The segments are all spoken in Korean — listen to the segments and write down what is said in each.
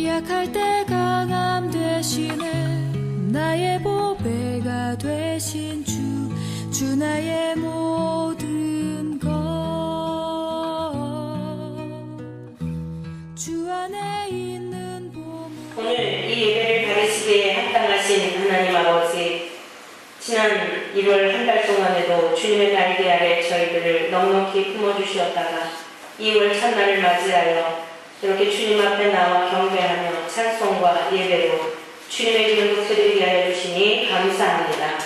약할 때 강함 대신에 나의 보배가 되신 주 나의 모든 것 주 안에 있는 보물. 오늘 이 예배를 가르치기에 합당하신 하나님 아버지, 지난 1월 한 달 동안에도 주님의 날개 아래 저희들을 넉넉히 품어주셨다가 2월 첫날을 맞이하여 이렇게 주님 앞에 나와 경배하며 찬송과 예배로 주님의 이름 높여드리게 하여 주시니 감사합니다.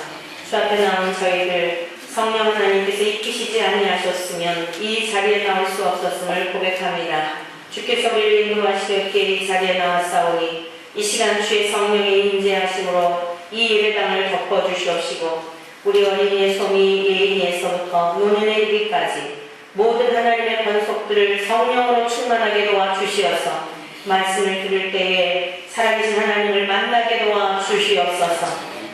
주 앞에 나온 저희들 성령 하나님께서 이끄시지 아니하셨으면 이 자리에 나올 수 없었음을 고백합니다. 주께서 우리를 인도하시기에 이 자리에 나왔사오니 이 시간 주의 성령의 임재하심으로 이 예배당을 덮어주시옵시고 우리 어린이의 소미 예인에서부터 노년에 이르기까지 모든 하나님의 권속들을 성령으로 충만하게 도와주시어서 말씀을 들을 때에 살아계신 하나님을 만나게 도와주시옵소서.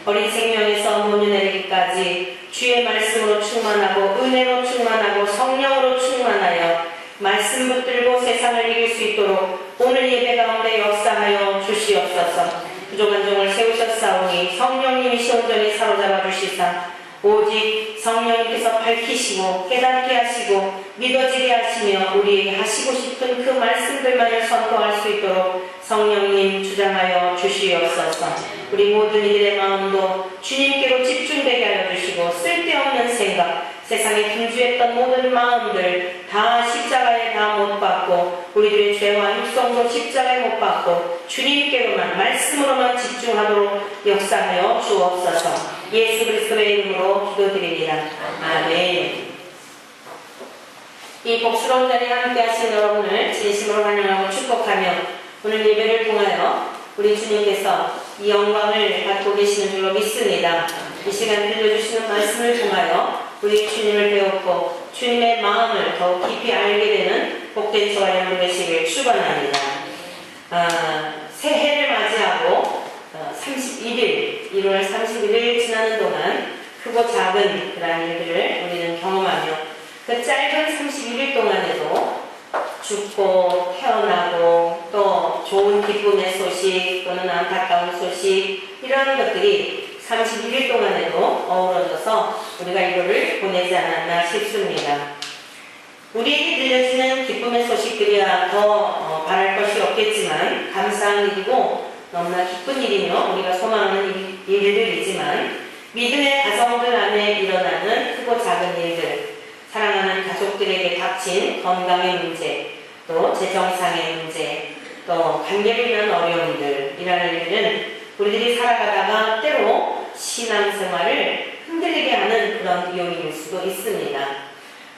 어린 생명에서 노년에 이르기까지 주의 말씀으로 충만하고 은혜로 충만하고 성령으로 충만하여 말씀 붙들고 세상을 이길 수 있도록 오늘 예배 가운데 역사하여 주시옵소서. 부족한 종을 세우셨사오니 성령님이 온전히 사로잡아 주시사 오직 성령님께서 밝히시고 깨닫게 하시고 믿어지게 하시며 우리에게 하시고 싶은 그 말씀들만을 선포할 수 있도록 성령님 주장하여 주시옵소서. 우리 모든 이들의 마음도 주님께로 집중되게 하여 주시고 쓸데없는 생각, 세상에 분주했던 모든 마음들 다 십자가에 다 못 박고 우리들의 죄와 육성도 십자가에 못 박고 주님께로만 말씀으로만 집중하도록 역사하여 주옵소서. 예수 그리스도의 이름으로 기도드립니다. 아멘. 이 복스러운 자리에 함께 하신 여러분을 진심으로 환영하고 축복하며 오늘 예배를 통하여 우리 주님께서 이 영광을 받고 계시는 줄로 믿습니다. 이 시간 들려주시는 말씀을 통하여 우리 주님을 배웠고 주님의 마음을 더욱 깊이 알게 되는 복된 저와 여러분 되시길 축원합니다. 새해를 맞이하고 31일, 1월 31일 지나는 동안 크고 작은 그러한 일들을 우리는 경험하며 그 짧은 31일 동안에도 죽고 태어나고 또 좋은 기쁨의 소식 또는 안타까운 소식 이러한 것들이 31일 동안에도 어우러져서 우리가 이거를 보내지 않았나 싶습니다. 우리에게 들려지는 기쁨의 소식들이야 더 바랄 것이 없겠지만 감사한 일이고 너무나 기쁜 일이며 우리가 소망하는 일들이지만 믿음의 가정들 안에 일어나는 크고 작은 일들, 사랑하는 가족들에게 닥친 건강의 문제, 또 재정상의 문제, 또 관계를 위한 어려움들 이라는 일은 우리들이 살아가다가 때로 신앙생활을 흔들리게 하는 그런 요인일 수도 있습니다.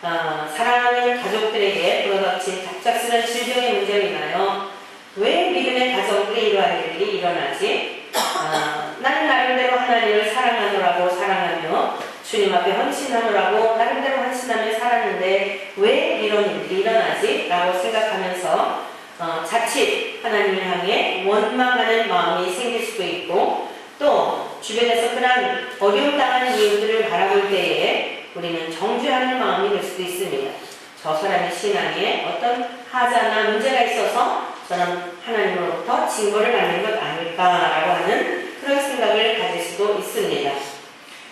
사랑하는 가족들에게 불어닥친 갑작스런 질병의 문제로 인하여 왜 믿음의 가정들이 이러한 일들이 일어나지? 나는 나름대로 하나님을 사랑하노라고 사랑하며 주님 앞에 헌신하노라고 나름대로 헌신하며 살았는데 왜 이런 일들이 일어나지? 라고 생각하면서 자칫 하나님을 향해 원망하는 마음이 생길 수도 있고 또 주변에서 그런 어려움 당하는 이유들을 바라볼 때에 우리는 정죄하는 마음이 들 수도 있습니다. 저 사람의 신앙에 어떤 하자나 문제가 있어서 저는 하나님으로부터 징벌을 받는 것 아닐까라고 하는 그런 생각을 가질 수도 있습니다.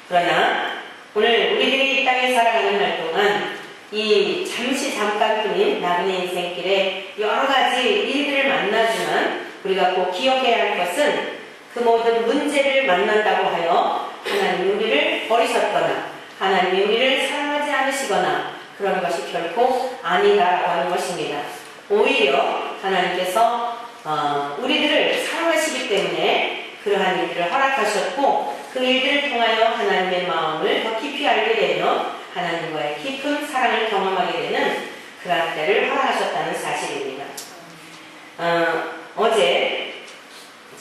그러나 오늘 우리들이 이 땅에 살아가는 날 동안 이 잠깐뿐인 나그네 인생길에 여러 가지 일들을 만나지만 우리가 꼭 기억해야 할 것은 그 모든 문제를 만난다고 하여 하나님이 우리를 버리셨거나 하나님이 우리를 사랑하지 않으시거나 그런 것이 결코 아니다라고 하는 것입니다. 오히려 하나님께서 우리들을 사랑하시기 때문에 그러한 일들을 허락하셨고 그 일들을 통하여 하나님의 마음을 더 깊이 알게 되며 하나님과의 깊은 사랑을 경험하게 되는 그러한 때를 허락하셨다는 사실입니다. 어제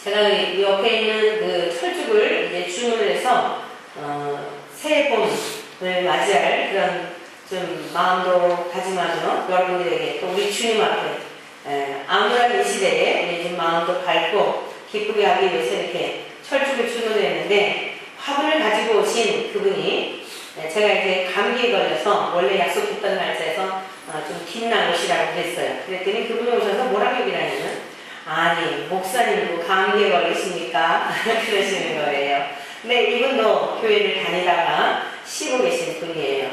제가 옆에 있는 그 철쭉을 이제 주문을 해서 새해 봄을 맞이할 그런 좀 마음도 다짐하며 여러분들에게 또 우리 주님 앞에 암울한 이 시대에 우리 좀 마음도 밝고 기쁘게 하기 위해서 이렇게 철쭉을 주문을 했는데 화분을 가지고 오신 그분이 제가 이제 감기에 걸려서 원래 약속했던 날짜에서 좀 긴 날 오시라고 그랬어요. 그랬더니 그분이 오셔서 뭐라고 얘기를 하냐면 아니 목사님도 감기에 걸리십니까? 그러시는 거예요. 근데 이분도 교회를 다니다가 쉬고 계신 분이에요.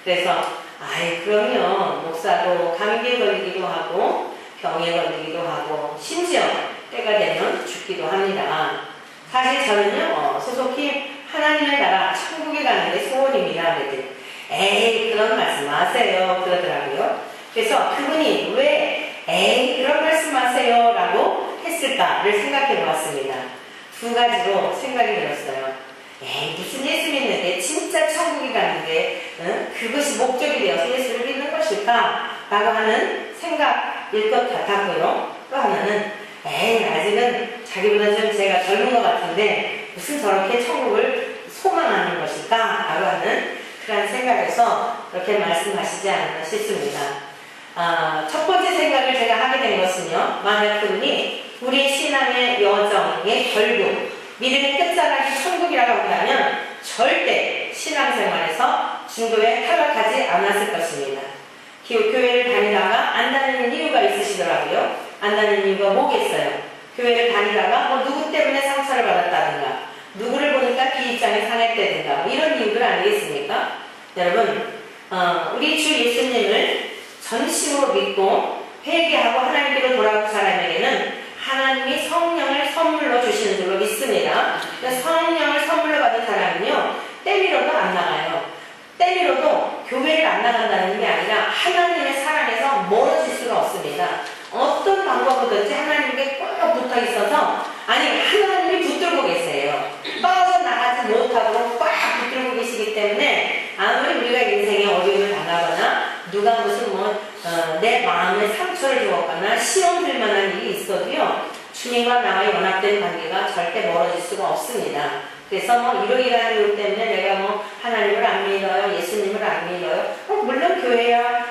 그래서 아이 그러면 목사도 감기에 걸리기도 하고 병에 걸리기도 하고 심지어 때가 되면 죽기도 합니다. 사실 저는요 소속히 하나님의 나라 천국에 가는 게 소원입니다. 그랬더니 에이 그런 말씀 마세요 그러더라고요. 그래서 그분이 왜 에이 그런 말씀 마세요 라고 했을까를 생각해 보았습니다. 두 가지로 생각이 들었어요. 에이 무슨 예수 믿는데 진짜 천국에 가는데 그것이 목적이 되어서 예수를 믿는 것일까 라고 하는 생각일 것 같았고요. 또 하나는 에이 아직은 자기보다 좀 제가 젊은 것 같은데 무슨 저렇게 천국을 소망하는 것일까 라고 하는 그런 생각에서 그렇게 말씀하시지 않았나 싶습니다. 첫 번째 생각을 제가 하게 된 것은요, 만약 그분이 우리 신앙의 여정의 결국 믿음의 끝자락이 천국이라고 한다면 절대 신앙생활에서 중도에 탈락하지 않았을 것입니다. 교회를 다니다가 안 다니는 이유가 있으시더라고요. 안 다니는 이유가 뭐겠어요? 교회를 다니다가 뭐 누구 때문에 상처를 받았다든가 누구를 보니까 비입장이 상했다든가 뭐 이런 이유들 아니겠습니까? 여러분 우리 주 예수님을 전심으로 믿고 회개하고 하나님께로 돌아온 사람에게는 하나님이 성령을 선물로 주시는 줄로 믿습니다. 성령을 선물로 받은 사람은요 때밀어도 안 나가요. 때밀어도 교회를 안 나간다는 게 아니라 하나님의 사랑에서 멀어질 수가 없습니다. 어떤 방법으로든지 하나님께 꼭 붙어 있어서 아니 하나님이 붙들고 계세요. 빠져나가지 못하도록 꽉 붙들고 계시기 때문에 아무리 우리가 인생에 어려움을 당하거나 누가 무슨 내 마음에 상처를 주었거나 시험 들 만한 일이 있어도요 주님과 나와의 연합된 관계가 절대 멀어질 수가 없습니다. 그래서 이러이러한 이유 때문에 내가 하나님을 안 믿어요, 예수님을 안 믿어요. 물론 교회야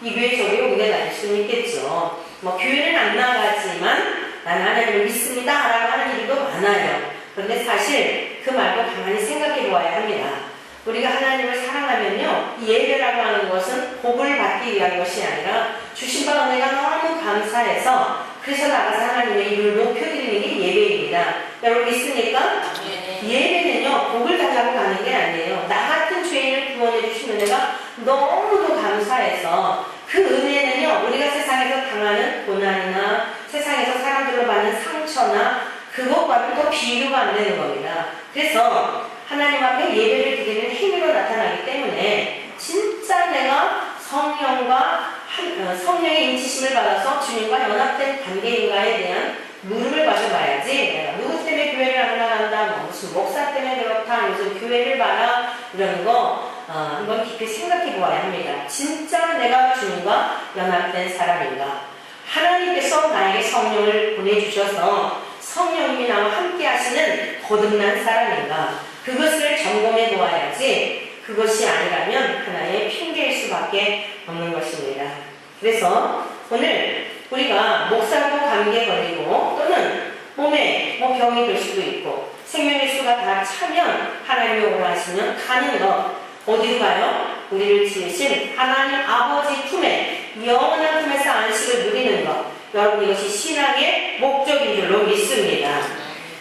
이 교회 저 교회 오게 다닐 수는 있겠죠. 교회는 안 나가지만 나는 하나님을 믿습니다 라고 하는 일도 많아요. 그런데 사실 그 말도 가만히 생각해 보아야 합니다. 우리가 하나님을 사랑하면요 이 예배라고 하는 것은 복을 받기 위한 것이 아니라 주신 바 은혜가 너무 감사해서 그래서 나가서 하나님의 이름을 높여드리는 게 예배입니다. 여러분 믿습니까? 예배는요 복을 달라고 가는 게 아니에요. 나 같은 죄인을 구원해 주신 은혜가 너무도 감사해서 그 은혜는요 우리가 세상에서 당하는 고난이나 세상에서 사람들로 받는 상처나 그것과는 더 비교가 안 되는 겁니다. 그래서 하나님 앞에 예배를 드리는 힘으로 나타나기 때문에 진짜 내가 성령의 인치심을 받아서 주님과 연합된 관계인가에 대한 물음을 받아봐야지 내가 누구 때문에 교회를 안 나간다 무슨 목사 때문에 그렇다 무슨 교회를 봐라 이런 거 한번 깊이 생각해 보아야 합니다. 진짜 내가 주님과 연합된 사람인가? 하나님께서 나에게 성령을 보내주셔서 성령님이 나와 함께 하시는 거듭난 사람인가? 그것을 점검해 보아야지 그것이 아니라면 하나의 핑계일 수밖에 없는 것입니다. 그래서 오늘 우리가 목사도 감기에 걸리고 또는 몸에 병이 들 수도 있고 생명의 수가 다 차면 하나님이 원하시면 가는 것 어디로 가요? 우리를 지으신 하나님 아버지 품에 영원한 품에서 안식을 누리는 것 여러분 이것이 신앙의 목적인 줄로 믿습니다.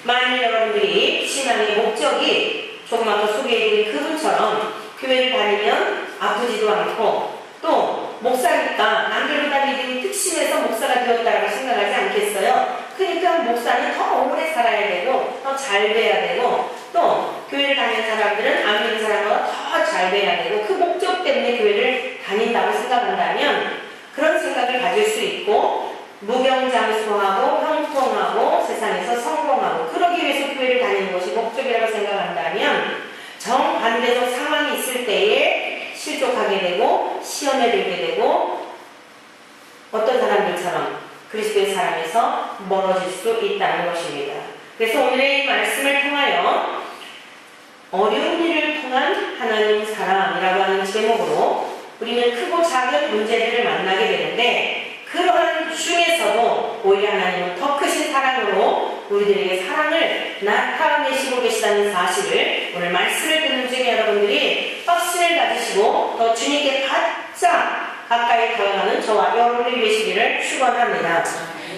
만일 여러분들이 신앙의 목적이 조금 아까 소개해드린 그분처럼 교회를 다니면 아프지도 않고 또 목사니까 남들보다 믿음이 특심해서 목사가 되었다고 생각하지 않겠어요? 그러니까 목사는 더 오래 살아야 되고 더 잘 돼야 되고 또 교회를 다니는 사람들은 안 믿는 사람보다 더 잘 돼야 되고 그 목적 때문에 교회를 다닌다고 생각한다면 그런 생각을 가질 수 있고 무병장수하고 형통하고 세상에서 성공하고 그러기 위해서 교회를 다니는 것이 목적이라고 생각한다면 정반대적 상황이 있을 때에 실족하게 되고 시험에 들게 되고 어떤 사람들처럼 그리스도의 사랑에서 멀어질 수 있다는 것입니다. 그래서 오늘의 이 말씀을 통하여 어려운 일을 통한 하나님 사랑이라고 하는 제목으로 우리는 크고 작은 문제들을 만나게 되는데 그러한 중에서도 오히려 하나님은 더 크신 사랑으로 우리들에게 사랑을 나타내시고 계시다는 사실을 오늘 말씀을 듣는 중에 여러분들이 확신을 가지시고 더 주님께 바짝 가까이 다가가는 저와 여러분이 되시기를 축원합니다.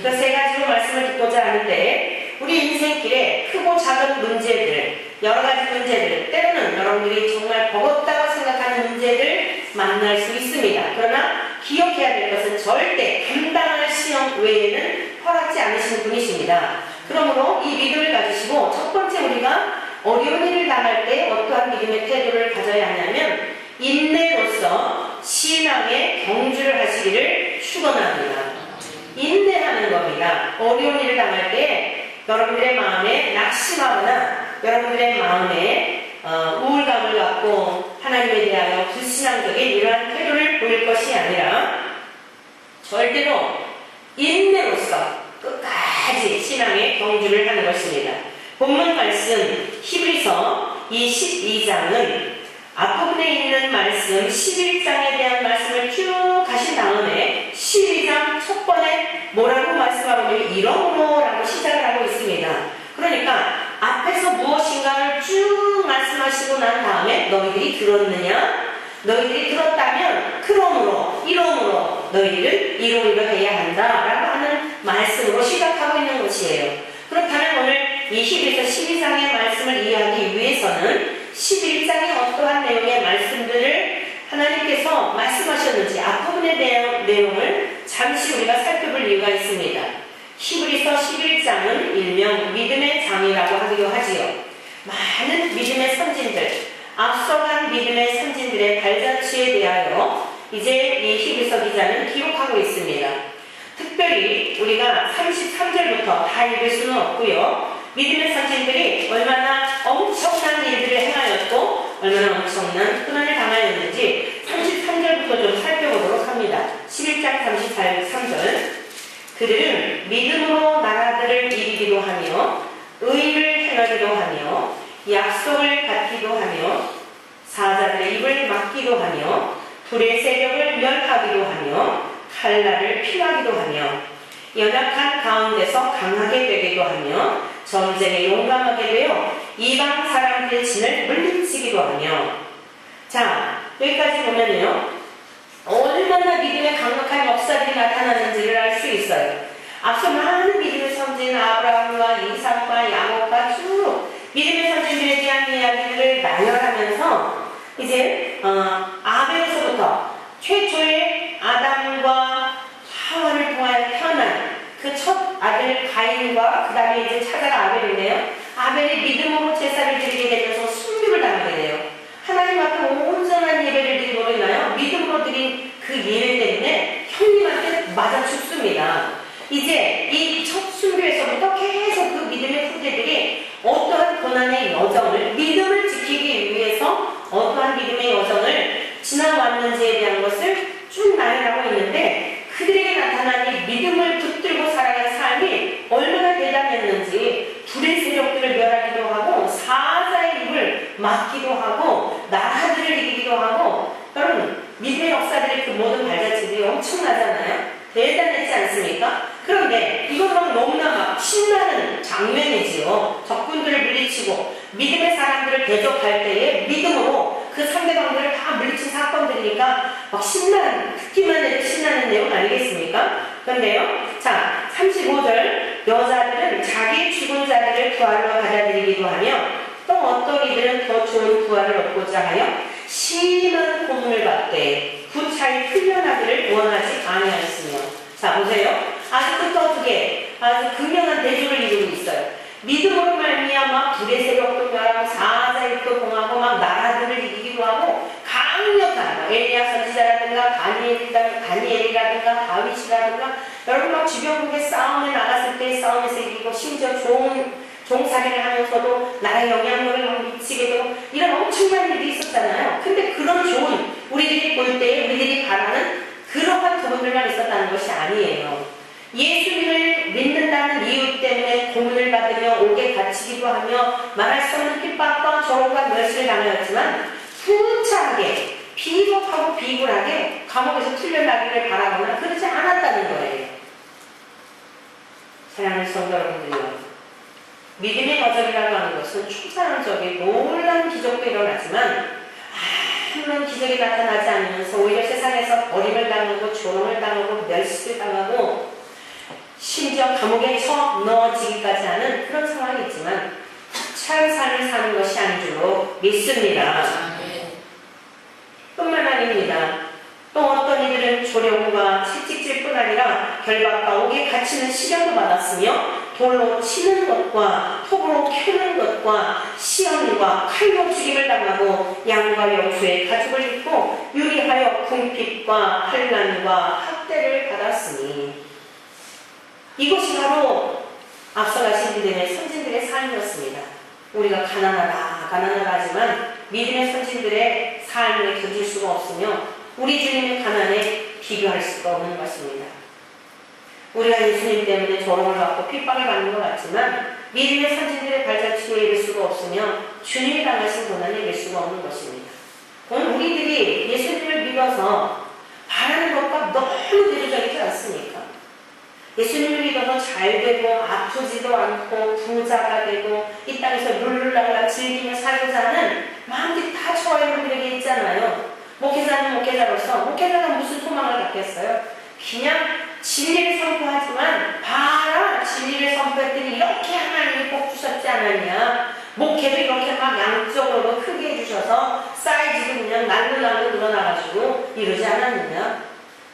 그 세 가지로 말씀을 듣고자 하는데 우리 인생길에 크고 작은 문제들, 여러 가지 문제들, 때로는 여러분들이 정말 버겁다고 생각하는 문제들 만날 수 있습니다. 그러나 기억해야 될 것은 절대 감당할 시험 외에는 허락지 않으시는 분이십니다. 그러므로 이 믿음을 가지시고 첫 번째 우리가 어려운 일을 당할 때 어떠한 믿음의 태도를 가져야 하냐면 인내로서 신앙의 경주를 하시기를 축원합니다. 인내하는 겁니다. 어려운 일을 당할 때 여러분들의 마음에 낙심하거나 여러분들의 마음에 우울감을 갖고 하나님에 대하여 불신앙적인 이러한 태도를 보일 것이 아니라 절대로 인내로서 끝까지 신앙의 경주를 하는 것입니다. 본문 말씀 히브리서 22장은 앞부분에 있는 말씀 11장에 대한 말씀을 쭉 하신 다음에 12장 첫 번에 뭐라고 말씀하고 있냐면 이러므로라고 시작을 하고 있습니다. 그러니까 앞에서 무엇인가를 쭉 말씀하시고 난 다음에 너희들이 들었느냐? 너희들이 들었다면 그러므로 이러므로 너희들은 이러해야 한다 라고 하는 말씀으로 시작하고 있는 것이에요. 그렇다면 오늘 이 히브리서 12장의 말씀을 이해하기 위해서는 11장의 어떠한 내용의 말씀들을 하나님께서 말씀하셨는지 앞부분의 내용을 잠시 우리가 살펴볼 이유가 있습니다. 히브리서 11장은 일명 믿음의 장이라고 하기도 하지요. 많은 믿음의 선진들, 앞서간 믿음의 선진들의 발자취에 대하여 이제 이 히브리서 기자는 기록하고 있습니다. 특별히 우리가 33절부터 다 읽을 수는 없고요. 믿음의 선진들이 얼마나 엄청난 일들을 행하였고 얼마나 엄청난 고난을 당하였는지 33절부터 좀 살펴보도록 합니다. 11장 33절 그들은 믿음으로 나라들을 이기기도 하며 의를 행하기도 하며 약속을 받기도 하며 사자들의 입을 막기도 하며 불의 세력을 멸하기도 하며 칼날을 피하기도 하며 연약한 가운데서 강하게 되기도 하며 전쟁에 용감하게 되어 이방 사람들의 진을 물리치기도 하며 자 여기까지 보면요 얼마나 믿음의 강력한 역사들이 나타나는지를 알 수 있어요. 앞서 많은 믿음의 선진 아브라함과 이삭과 야곱과 쭉 믿음의 선진들에 대한 이야기를 나열하면서 이제 아벨에서부터 최초의 아담과 하와를 통하여 태어난 그 첫 아들 가인과 그 다음에 이제 찾아가 아벨인데요. 아벨이 믿음으로 제사를 드리게 되면서 순교를 당하게 돼요. 하나님 앞에 온전한 예배를 드리고 있나요? 믿음으로 드린 그 예배 때문에 형님한테 맞아 죽습니다. 이제 이 첫 순교에서부터 계속 그 믿음의 후대들이 어떠한 고난의 여정을 믿음을 지키기 위해서 어떠한 믿음의 여정을 지나왔는지에 대한 것을 쭉 나열하고 있는데 그들에게 나타난 이 믿음을 붙들고 살아가는 삶이 얼마나 대단했는지 불의 세력들을 멸하기도 하고 사자의 입을 막기도 하고 나라들을 이기기도 하고 여러분 믿음의 역사들의 그 모든 발자취들이 엄청나잖아요. 대단했지 않습니까? 그런데 이건 너무나 막 신나는 장면이지요. 적군들을 물리치고 믿음의 사람들을 대적할 때에 믿음으로 그 상대방들을 다 물리친 사건들이니까 막 듣기만 해도 신나는 내용 아니겠습니까? 그런데요. 자, 35절 여자들은 자기 죽은 자들을 부활로 받아들이기도 하며 또 어떤 이들은 더 좋은 부활을 얻고자 하여 심한 고문을 받되 구차히 풀려나기를 원하지 아니하였으며 자 보세요. 아직부터 어떻게 아주 극명한 대조를 이루고 있어요. 믿음으로 말미암아 불의 세력도 멸하고 사자입도 봉하고 막 나라들을 이기기도 하고 강력한 엘리야 선지자라든가 다니엘이라든가 다윗이라든가 여러분 막 주변국의 싸움에 나갔을 때 싸움에서 이기고 심지어 종살이를 하면서도 나라의 영향력을 막 미치게 되고 이런 엄청난 일이 있었잖아요. 근데 그런 좋은 우리들이 볼 때 우리들이 바라는 그러한 부분들만 있었다는 것이 아니에요. 예수님을 믿는다는 이유 때문에 고문을 받으며 옥에 갇히기도 하며 말할 수 없는 핍박과 조롱과 멸시를 당하였지만 후차하게 비겁하고 비굴하게 감옥에서 풀려나기를 바라거나 그러지 않았다는 거예요. 사랑하는 성도 여러분들이요. 믿음의 거절이라고 하는 것은 초자연적인 놀라운 기적도 일어나지만 아무런 기적이 나타나지 않으면서 오히려 세상에서 버림을 당하고 조롱을 당하고 멸시를 당하고 심지어 감옥에 처 넣어지기까지 하는 그런 상황이 있지만 참 삶을 사는 것이 아닌 줄로 믿습니다. 뿐만 아닙니다. 또 어떤 이들은 조령과 채찍질뿐 아니라 결박과 옥에 갇히는 시련도 받았으며 돌로 치는 것과 톱으로 켜는 것과 시험과 칼로 죽임을 당하고 양과 여주의 가죽을 입고 유리하여 궁핍과 환난과 학대를 받았으니 이것이 바로 앞서 가신 믿음의 선진들의 삶이었습니다. 우리가 가난하다 하지만 믿음의 선진들의 삶을 견딜 수가 없으며 우리 주님의 가난에 비교할 수가 없는 것입니다. 우리가 예수님 때문에 조롱을 받고 핍박을 받는 것 같지만 믿음의 선진들의 발자취에 이를 수가 없으며 주님이 당하신 고난에 이를 수가 없는 것입니다. 오늘 우리들이 예수님을 믿어서 바라는 것과 너무 대조적이지 않습니까? 예수님을 믿어서 잘 되고 아프지도 않고 부자가 되고 이 땅에서 룰루랄라 즐기며 살고자 하는 마음들이 다 저와 여러분들에게 있잖아요. 목회자는 목회자로서 목회자가 무슨 소망을 갖겠어요? 그냥 진리를 선포하지만 봐라 진리를 선포했더니 이렇게 하나님이 복 주셨지 않았냐. 목회도 이렇게 막 양쪽으로도 크게 해주셔서 사이즈도 그냥 날로 늘어나가지고 이러지 않았느냐.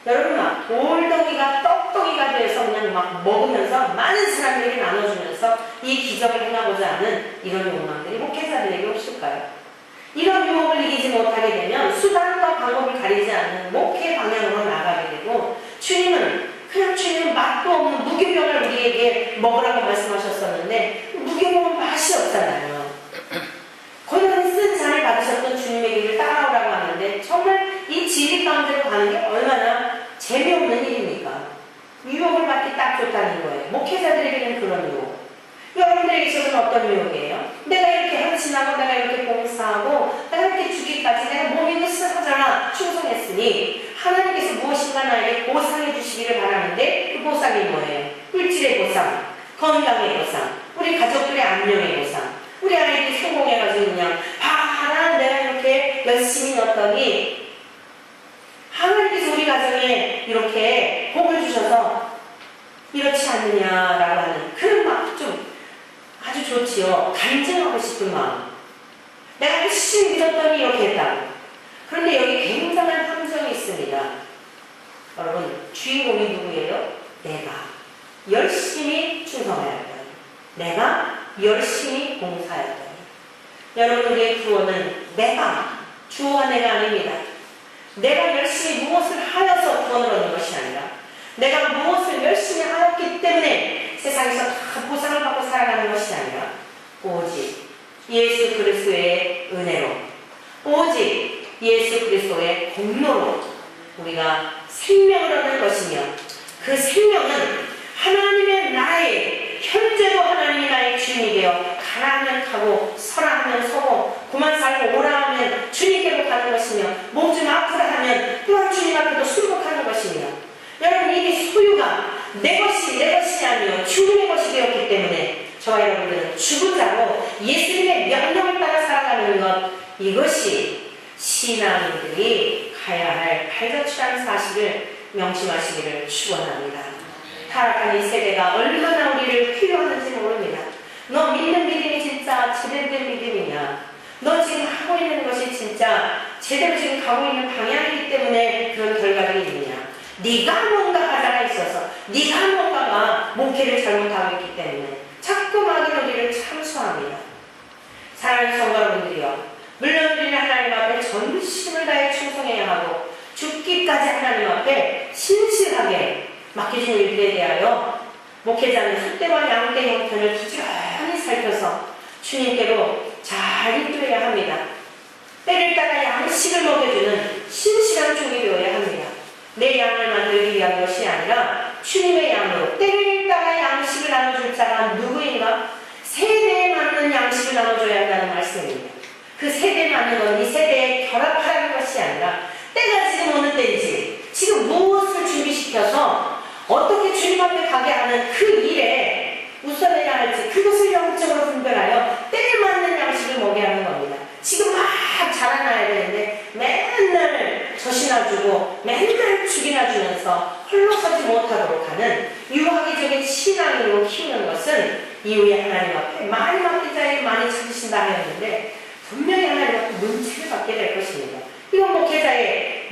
여러분 막 돌덩이가 떡덩이가 돼서 그냥 막 먹으면서 많은 사람들에게 나눠주면서 이 기적을 행하고자 하는 이런 욕망들이 목회자들에게 없을까요? 이런 유혹을 이기지 못하게 되면 수단과 방법을 가리지 않는 목회 방향으로 나가게 되고 주님은 맛도 없는 무교병을 우리에게 먹으라고 말씀하셨었는데 무교병은 맛이 없잖아요. 고난이 쓴 잔을 받으셨던 주님의 길을 따라오라고 하는데 정말 이 진리 가운데로 가는 게 얼마나 재미없는 일입니까? 유혹을 받기 딱 좋다는 거예요. 목회자들에게는 그런 유혹. 여러분들에게 있어서는 어떤 유혹이에요? 내가 이렇게 헌신하고 내가 이렇게 봉사하고 내가 이렇게 주기까지 내가 몸이 느슨하잖아 충성했으니 하나님께서 무엇인가 나에게 보상해 주시기를 바라는데 그 보상이 뭐예요? 물질의 보상, 건강의 보상, 우리 가족들의 안녕의 보상, 우리 아이들이 성공해가지고 그냥 봐라 내가 이렇게 열심히 넣었더니 하나님께서 우리 가정에 이렇게 복을 주셔서 이렇지 않느냐라고 하는 그런 막 좀 아주 좋지요. 간증하고 싶은 마음. 내가 열심히 믿었더니 이렇게 했다고. 그런데 여기 굉장한 함정이 있습니다. 여러분 주인공이 누구예요? 내가 열심히 충성하였더니 내가 열심히 봉사하였더니 여러분의 구원은 내가 주와 내가 아닙니다. 내가 열심히 무엇을 하여서 구원을 얻는 것이 아니라 내가 무엇을 열심히 하였기 때문에 세상에서 다 보상을 받고 살아가는 것이 아니라 오직 예수 그리스도의 은혜로 오직 예수 그리스도의 공로로 우리가 생명을 얻는 것이며 그 생명은 하나님의 나의 현재도 하나님이 나의 주님이 되어 가라하면 가고 서라하면 서고 그만 살고 오라하면 주님께로 가는 것이며 몸 좀 아프다 하면 또한 주님 앞에도 순복하는 것이며 여러분 이미 소유가 내 것이 아니요 주님의 것이 되었기 때문에 저와 여러분들은 죽은 자로 예수님의 명령을 따라 살아가는 것 이것이 신앙인들이 가야 할 발자취라는 사실을 명심하시기를 축원합니다. 타락한 이 세대가 얼마나 우리를 필요하는지 모릅니다. 너 믿는 믿음이 진짜 제대로 된 믿음이냐? 너 지금 하고 있는 것이 진짜 제대로 지금 가고 있는 방향이기 때문에 그런 결과들이 있느냐? 네가 뭔가 하자가 있어서 네가 뭔가가 목회를 잘못하고 있기 때문에 자꾸 마귀는 우리를 참수합니다. 사랑하는 성도 여러분들이요. 물론 우리는 하나님 앞에 전심을 다해 충성해야 하고 죽기까지 하나님 앞에 신실하게 맡겨진 일들에 대하여 목회자는 숫대와 양떼의 형편을 부지런히 살펴서 주님께로 잘 인도해야 합니다. 때를 따라 양식을 먹여주는 신실한 종이 되어야 합니다. 내 양을 만들기 위한 것이 아니라 주님의 양으로 때를 따라 양식을 나눠줄 자가 누구인가? 세대에 맞는 양식을 나눠줘야 한다는 말씀입니다. 그 세대에 맞는 건 이 세대에 결합하라는 것이 아니라 때가 지금 어느 때인지 지금 무엇을 준비시켜서 어떻게 주님 앞에 가게 하는 그 일에 우선해야 할지 그것을 영적으로 분별하여 때에 맞는 양식을 먹여야 하는 겁니다. 지금 막 자라나야 되는데 맨날 젖이나 주고 맨날 죽이나 주면서 홀로 서지 못하도록 하는 유아기적인 신앙으로 키우는 것은 이후에 하나님 앞에 많이 맡긴 자에게 많이 찾으신다 하였는데 분명히 하나님 앞에 눈치를 받게 될 것입니다. 이건 목회자의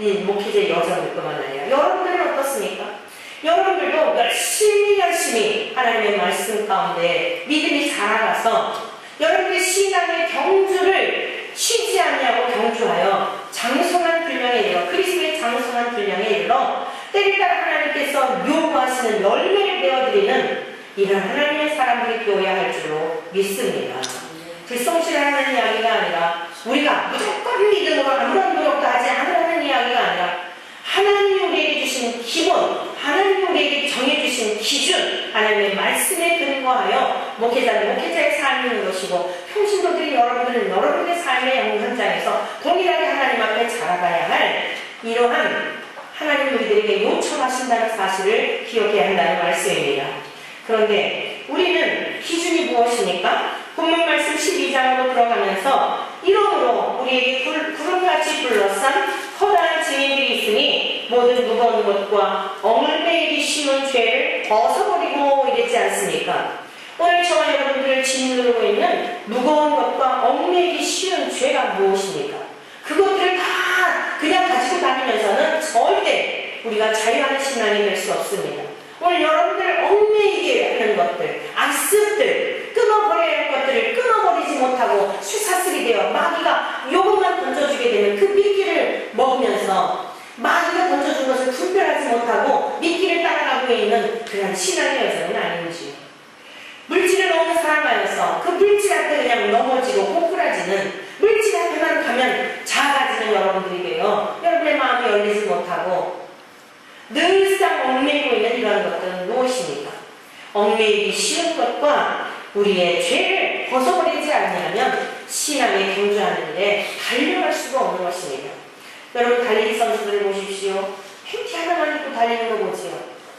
여정일 뿐만 아니라 여러분들은 어떻습니까? 여러분들도 열심히 하나님의 말씀 가운데 믿음이 자라가서 여러분의 신앙의 경주를 쉬지 않냐고 경주하여 장성한 분량에 이르러 그리스도의 장성한 분량에 이르러 때에 따라 하나님께서 요구하시는 열매를 내어드리는 이런 하나님의 사람들이 되어야 할 줄로 믿습니다. 불성실하는 이야기가 아니라 우리가 무조건 믿음으로 아무런 노력도 하지 않으라는 이야기가 아니라 하나님이 우리에게 주신 기본, 하나님이 우리에게 정해주신 기준, 하나님의 말씀에 근거하여 목회자의 삶이 있는 것이고 평신도들이 여러분들은 여러분의 삶의 현장에서 동일하게 하나님 앞에 자라가야 할 이러한 하나님 우리들에게 요청하신다는 사실을 기억해야 한다는 말씀입니다. 그런데 우리는 기준이 무엇입니까? 본문 말씀 12장으로 들어가면서 이러므로 우리에게 구름같이 둘러싼 커다란 증인들이 있으니 모든 무거운 것과 얽매이기 쉬운 죄를 벗어버리고 이랬지 않습니까? 오늘 저와 여러분들을 짓누르고 있는 무거운 것과 얽매이기 쉬운 죄가 무엇입니까? 그것들을 다 그냥 가지고 다니면서는 절대 우리가 자유하는 신앙이 될 수 없습니다. 오늘 여러분들 얽매이게 하는 것들, 악습들, 끊어버려야 할 것들을 끊어버리지 못하고 쇠사슬이 되어 마귀가 요것만 던져주게 되면 그 미끼를 먹으면서 마귀가 던져준 것을 분별하지 못하고 미끼를 따라가고 있는 그런 신앙의 여정은 아닌지요. 물질을 너무 사랑하여서 그 물질 앞에 그냥 넘어지고 꼬꾸라지는 물질 앞에만 가면 작아지는 여러분들이 되어 여러분의 마음이 열리지 못하고 늘상 얽매이고 있는 이러한 것들은 무엇입니까? 얽매이기 쉬운 것과 우리의 죄를 벗어버리지 않으면 신앙에 경주하는 데 달려갈 수가 없는 것입니다. 여러분 달리기 선수들을 보십시오. 팬티 하나만 입고 달리는 거 보지요.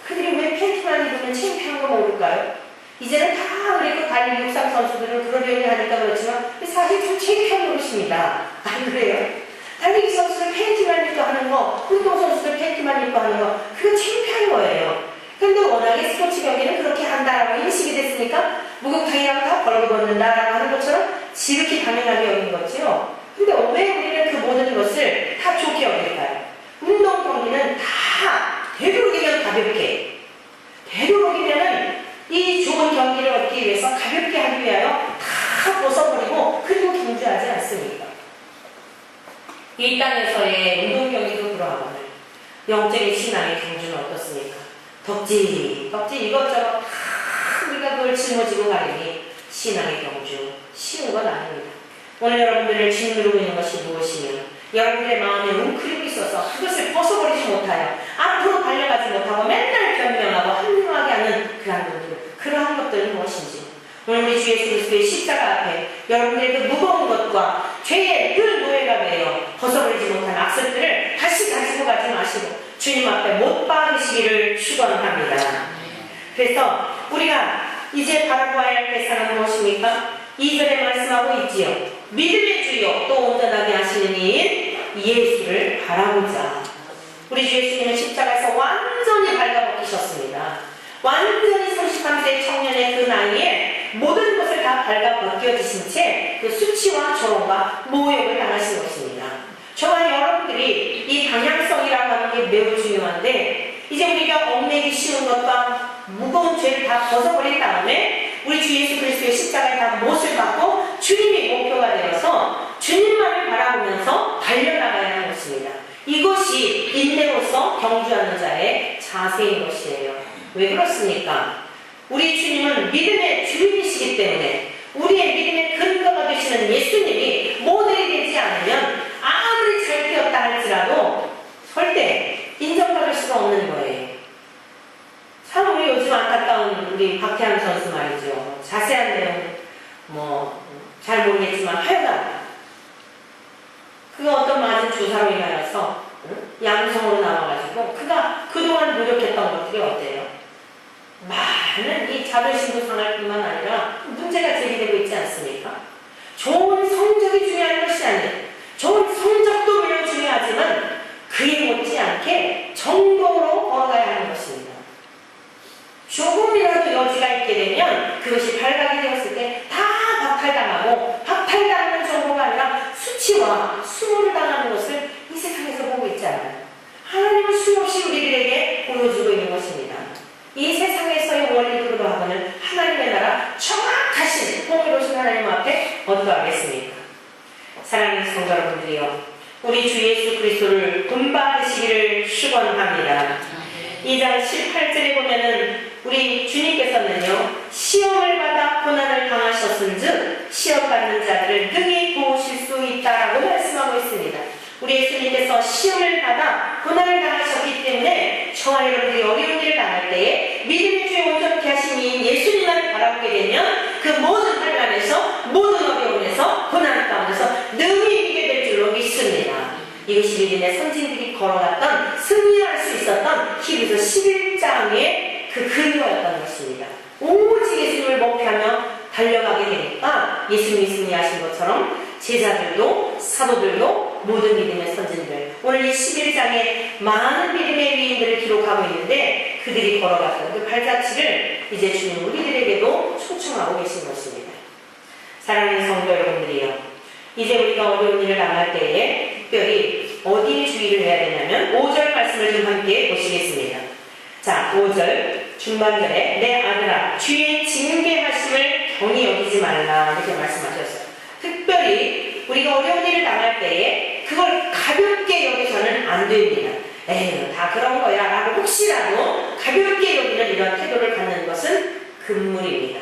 그들이 왜 팬티만 입으면 창피한 거 모를까요? 이제는 다 그리고 달리기 육상 선수들은 그러려니 하니까 그렇지만 사실 좀 창피한 노릇입니다. 안 그래요? 달리기 선수들 팬티만 입고 하는 거, 운동선수들 팬티만 입고 하는 거, 그거 창피한 거예요. 그런데 워낙에 스포츠 경기는 그렇게 한다라고 인식이 됐으니까 목욕탕이랑 다 벌고 벗는다라고 하는 것처럼 지극히 당연하게 여긴 거죠. 근데 왜 우리는 그 모든 것을 다 좋게 여길까요? 운동 경기는 다 되도록이면 가볍게, 되도록이면은 이 좋은 경기를 얻기 위해서 가볍게 하기 위하여 다 벗어버리고 그리고 경주하지 않습니까? 이 땅에서의 운동 경기도 그러하거늘 영적인 신앙의 경주는 어떻습니까? 덕지 이것저것 다 우리가 그걸 짊어지고 가려니 신앙의 경주 쉬운 건 아닙니다. 오늘 여러분들을 짓누르고 있는 것이 무엇이며 여러분들의 마음에 웅크리고 있어서 그것을 벗어버리지 못하여 앞으로 달려가지 못하고 맨날 변명하고 합리화하게 하는 그러한 것들은 무엇인지 오늘 우리 주 예수 그리스도의 십자가 앞에 여러분들의 그 무거운 것과 죄의 늘 노예가 되어 벗어버리지 못한 악습들을 다시 가지고 가지 마시고 주님 앞에 못 박으시기를 축원합니다. 그래서 우리가 이제 바라보아야 할 대상은 무엇입니까? 2절에 말씀하고 있지요. 믿음의 주요 또 온전하게 하시는 이인 예수를 바라보자. 우리 주 예수님은 십자가에서 완전히 발가벗기셨습니다. 완전히 33세 청년의 그 나이에 모든 것을 다 발가벗겨지신 채 그 수치와 조롱과 모욕을 당하신 것입니다. 저와 여러분들이 이 방향성이라고 하는 게 매우 중요한데 이제 우리가 얽매이기 쉬운 것과 무거운 죄를 다 벗어버린 다음에 우리 주 예수 그리스도의 십자가에 다 못을 받고 주님이 목표가 되어서 주님만을 바라보면서 달려나가야 하는 것입니다. 이것이 인내로서 경주하는 자의 자세인 것이에요. 왜 그렇습니까? 우리 주님은 믿음의 주인이시기 때문에 우리의 믿음의 근거가 되시는 예수님이 모델이 되지 않으면 아무리 잘 되었다 할지라도 절대 인정받을 수가 없는 거예요. 참 우리 요즘 안타까운 우리 박태환 선수 말이죠. 자세한 내용 잘 모르겠지만 하여간 그가 어떤 맞은 주사로 인하여서 양성으로 나와가지고 그가 그동안 노력했던 것들이 어때요? 많은 이 자존심도 상할 뿐만 아니라 문제가 제기되고 있지 않습니까? 좋은 성적이 중요한 것이 아니에요. 좋은 성적도 매우 중요하지만 그에 못지않게 정도로 걸어가야 하는 것입니다. 조금이라도 여지가 있게 되면 그것이 발각이 되었을 때 다 박탈당하고, 박탈당하는 정도가 아니라 수치와 수모를 당하는 것을 이 세상에서 보고 있잖아요. 하나님은 수없이 우리들에게 보여주고 있는 것입니다. 이 세상에서의 원리 불가하고는 하나님의 나라 정확하신 공의로우신 하나님 앞에 어떠하겠습니까? 사랑하는 성도 여러분들이요, 우리 주 예수 그리스도를 본받으시기를 축원합니다. 2장 18절에 보면은 우리 주님께서는요, 시험을 받아 고난을 당하셨은즉 시험 받는 자들을 능히 도우실 수 있다라고 말씀하고 있습니다. 우리 예수님께서 시험을 받아 고난을 당하셨기 때문에 저와 여러분들이 어려운 일을 당할 때에 믿음의 주에 온전케 하신 이 예수님만을 바라보게 되면 그 모든 환난에서, 모든 어려움에서, 고난 가운데서 능히 이기게 될 줄로 믿습니다. 이것이 믿음의 선진들이 걸어갔던, 승리할 수 있었던 히브리서 11장의 그 근거였던 것입니다. 오직 예수님을 목표하며 달려가게 되니까 예수님이 승리하신 것처럼 제자들도, 사도들도, 모든 믿음의 선진들, 오늘 이 11장에 많은 믿음의 위인들을 기록하고 있는데 그들이 걸어갔던 그 발자취를 이제 주님 우리들에게도 초청하고 계신 것입니다. 사랑하는 성도 여러분들이요, 이제 우리가 어려운 일을 당할 때에 특별히 어디에 주의를 해야 되냐면 5절 말씀을 좀 함께 보시겠습니다. 자, 5절 중반절에 내 아들아 주의 징계하심을 경히 여기지 말라 이렇게 말씀하셨어요. 특별히 우리가 어려운 일을 당할 때에 그걸 가볍게 여기서는 안 됩니다. 에휴, 다 그런 거야 라고 혹시라도 가볍게 여기는 이런 태도를 갖는 것은 금물입니다.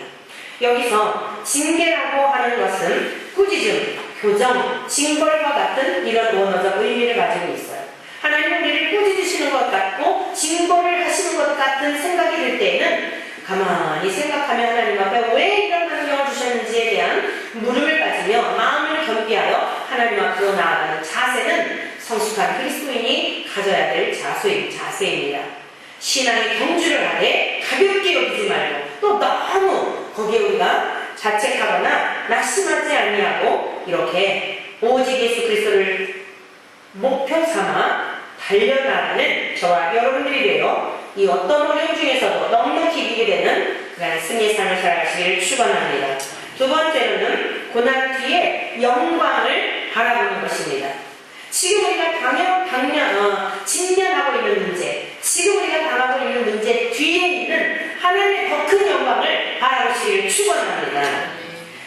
여기서 징계라고 하는 것은 꾸짖음, 교정, 징벌과 같은 이런 원어적 의미를 가지고 있어요. 하나님은 우리를 꾸짖으시는 것 같고 징벌을 하시는 것 같은 생각이 들 때에는 가만히 생각하며 하나님 앞에 왜 이런 환경을 주셨는지에 대한 물음을 가지며 마음을 겸비하여 하나님 앞으로 나아가는 자세는 성숙한 그리스도인이 가져야 될 자세입니다. 신앙의 경주를 하되 가볍게 여기지 말고 또 너무 거기에 우리가 자책하거나 낙심하지 아니하고 이렇게 오직 예수 그리스도를 목표 삼아 달려나가는 저와 여러분들이 되어 이 어떤 어려움 중에서도 넉넉히 이기게 되는 그런 승리의 삶을 살아가시기를 축원합니다. 두 번째로는 고난 뒤에 영광을 바라보는 것입니다. 지금 우리가 직면하고 있는 문제, 지금 우리가 당하고 있는 문제 뒤에 있는 하나님의 더 큰 영광을 바라보시기를 축원합니다.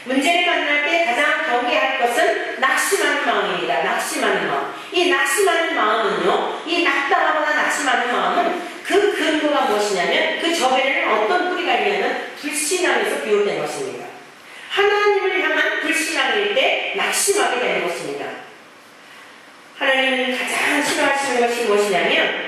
문제를 만날 때 가장 경계할 것은 낙심하는 마음입니다. 낙심하는 마음. 이 낙심하는 마음은요, 이 낙담하거나 낙심하는 마음은 그 근거가 무엇이냐면 그 저변에는 어떤 뿌리가 있냐면 불신앙에서 비롯된 것입니다. 하나님을 향한 불신앙일 때 낙심하게 되는 것입니다. 하나님은 가장 싫어하시는 것이 무엇이냐면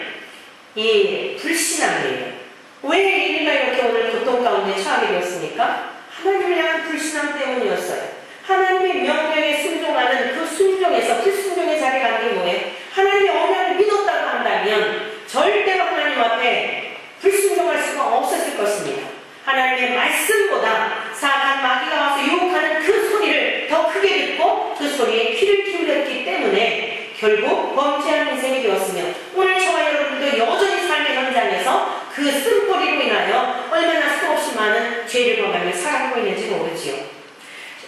이 불신앙이에요. 왜 우리가 이렇게 오늘 고통 가운데 처하게 되었습니까? 하나님을 향한 불신앙 때문이었어요. 하나님의 명령에 순종하는 그 순종에서 불순종의 자리에 가는 게 뭐예요? 하나님의 언약을 믿었다고 한다면 절대로 하나님 앞에 불순종할 수가 없었을 것입니다. 하나님의 말씀보다 사악한 마귀가 와서 유혹하는 그 소리를 더 크게 듣고 그 소리에 귀를 기울였기 때문에 결국 범죄한 인생이 되었으며 오늘 저와 여러분도 여전히 삶의 현장에서 그 쓴뿌리로 인하여 얼마나 수없이 많은 죄를 범하며 살아가고 있는지 모르지요.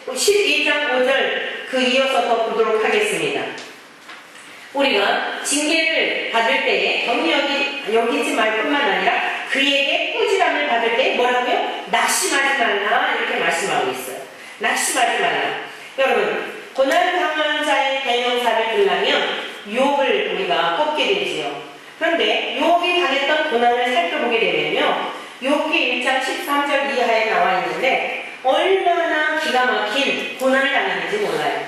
12장 5절 그 이어서 더 보도록 하겠습니다. 우리가 징계를 받을 때에 경히 여기지 말 뿐만 아니라 그에게 꾸지람을 받을 때 뭐라고요? 낙심하지 말라 이렇게 말씀하고 있어요. 낙심하지 말라. 여러분, 고난 당한 자의 대명사를 들라면 욥을 우리가 꼽게 되지요. 그런데 욥이 당했던 고난을 살펴보게 되면요, 욥기 1장 13절 이하에 나와 있는데 얼마나 기가 막힌 고난을 당했는지 몰라요.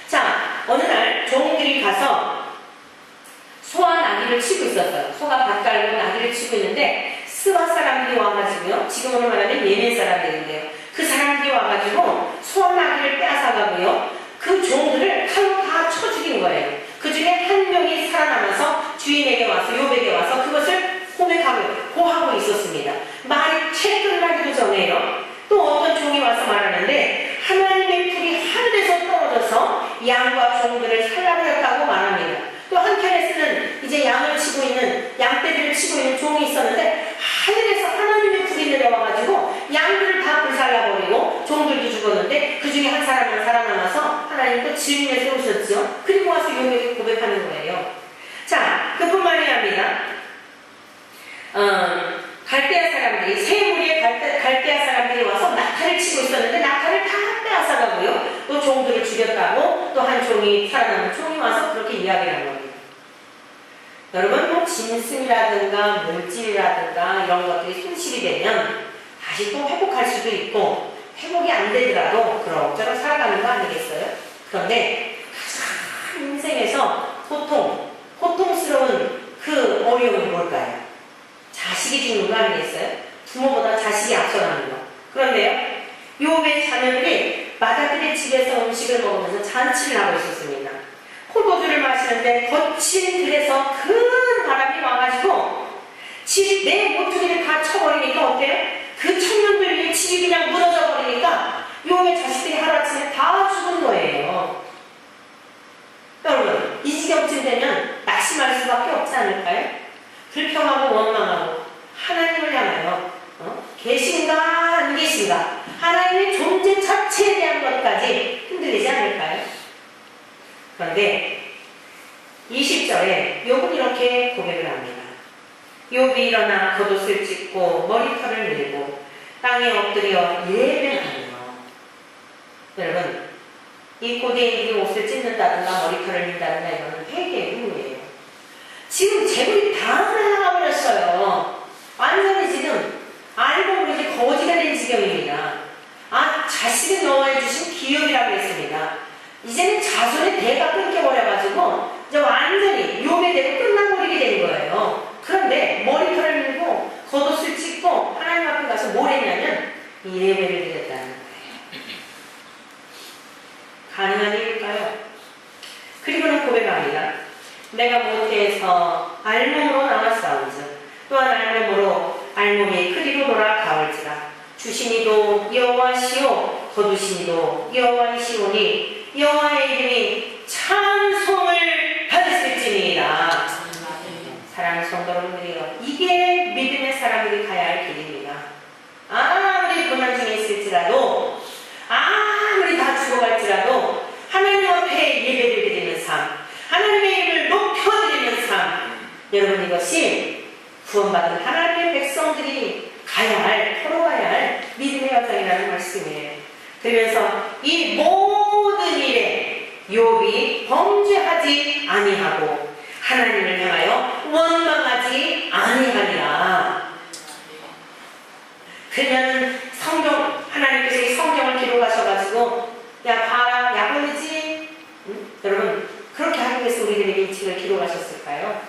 자, 어느 날 종들이 가서 소와 나귀를 치고 있었어요. 소가 밭 갈고 나귀를 치고 있는데 스바 사람들이 와가지고요, 지금으로 말하면 예멘 사람들인데요, 그 사람들이 와가지고 소와 나귀를 빼앗아가고요, 그 종들을 칼로 다 쳐 죽인 거예요. 그 중에 한 명이 살아남아서 주인에게 와서, 욥에게 와서 그것을 고하고 있었습니다. 말이 채 끝나기도 전에요, 또 어떤 종이 와서 말하는데 하나님의 풀이 하늘에서 떨어져서 양과 종들을 살라버렸다고 말합니다. 또 한편에서는 이제 양을 치고 있는, 양떼들을 치고 있는 종이 있었는데 하늘에서 하나님의 불이 내려와가지고 양들을 다 불살라버리고 종들도 죽었는데 그 중에 한 사람만 살아남아서 하나님 또 지음에 세우셨죠. 그리고 와서 용에게 고백하는 거예요. 자, 그뿐만이 아니라 갈대아 사람들이 세 무리의 갈대아 사람들이 와서 낙타를 치고 있었는데 낙타를 다 빼앗아가고요. 또 종들을 죽였다고 또 한 종이 살아남은 종이 와서 그렇게 이야기를 한 겁니다. 여러분, 뭐 짐승이라든가 물질이라든가 이런 것들이 손실이 되면 다시 또 회복할 수도 있고 회복이 안 되더라도 그럭저럭 살아가는 거 아니겠어요? 그런데 가장 인생에서 고통스러운 그 어려움이 뭘까요? 자식이 죽는 거 아니겠어요? 부모보다 자식이 앞서가는 거. 그런데요, 욥의 자녀들이 마다들의 집에서 음식을 먹으면서 잔치를 하고 있었습니다. 포도주를 마시는데 거친 들에서 큰 바람이 와가지고 집 내 모퉁이를 다 쳐버리니까 어때요? 그 청년들 위에 집이 그냥 무너져 버리니까 욥의 자식들이 하루아침에 다 죽은 거예요. 여러분, 이 지경쯤 되면 낙심할 수밖에 없지 않을까요? 불평하고 원망하고 하나님을 향하여 계신가 안 계신가 하나님의 존재 자체에 대한 것까지 흔들리지 않을까요? 그런데 20절에 욥은 이렇게 고백을 합니다. 욥이 일어나 겉옷을 찢고 머리털을 밀고 땅에 엎드려 예배하며. 여러분, 이 고대인들이 옷을 찢는다든가 머리털을 민다든가 이거는 회개의 의무예요. 지금 재물이 다 날아가버렸어요. 완전히 지금 알고 모르게 거지가 된 지경입니다. 자식은 여호와의 주신 기업이라고 했습니다. 이제는 자손의 대가 끊겨버려가지고 이제 완전히 욥의 대로 끝나버리게 된 거예요. 그런데 머리털을 밀고 겉옷을 찢고 하나님 앞에 가서 뭘 했냐면 예배를 드렸다는 거예요. 가능한 일일까요? 그리고는 고백합니다. 내가 모태에서 알몸으로 나왔사온즉 또한 알몸이 크리로 돌아가올지라 주시니도 여호와시오 거두시니도 여호와이시오니 여호와의 이름이 찬송을 받으실지니이다. 사랑하는 성도 여러분들이요, 이게 믿음의 사람들이 가야 할 길입니다. 아무리 고난 중에 있을지라도 아무리 다 죽어갈지라도 하나님 앞에 예배를 드리는 삶, 하나님의 이름을 높여드리는 삶, 여러분, 이것이 구원받은 하나님의 백성들이 가야 할, 걸어가야 할 믿음의 여정이라는 말씀이에요. 그러면서 이 모든 일에 욥이 범죄하지 아니하고 하나님을 향하여 원망하지 아니하니라. 그러면 하나님께서 이 성경을 기록하셔가지고 야 봐라 야곱이지? 여러분, 그렇게 하기 위해서 우리들에게 이 책을 기록하셨을까요?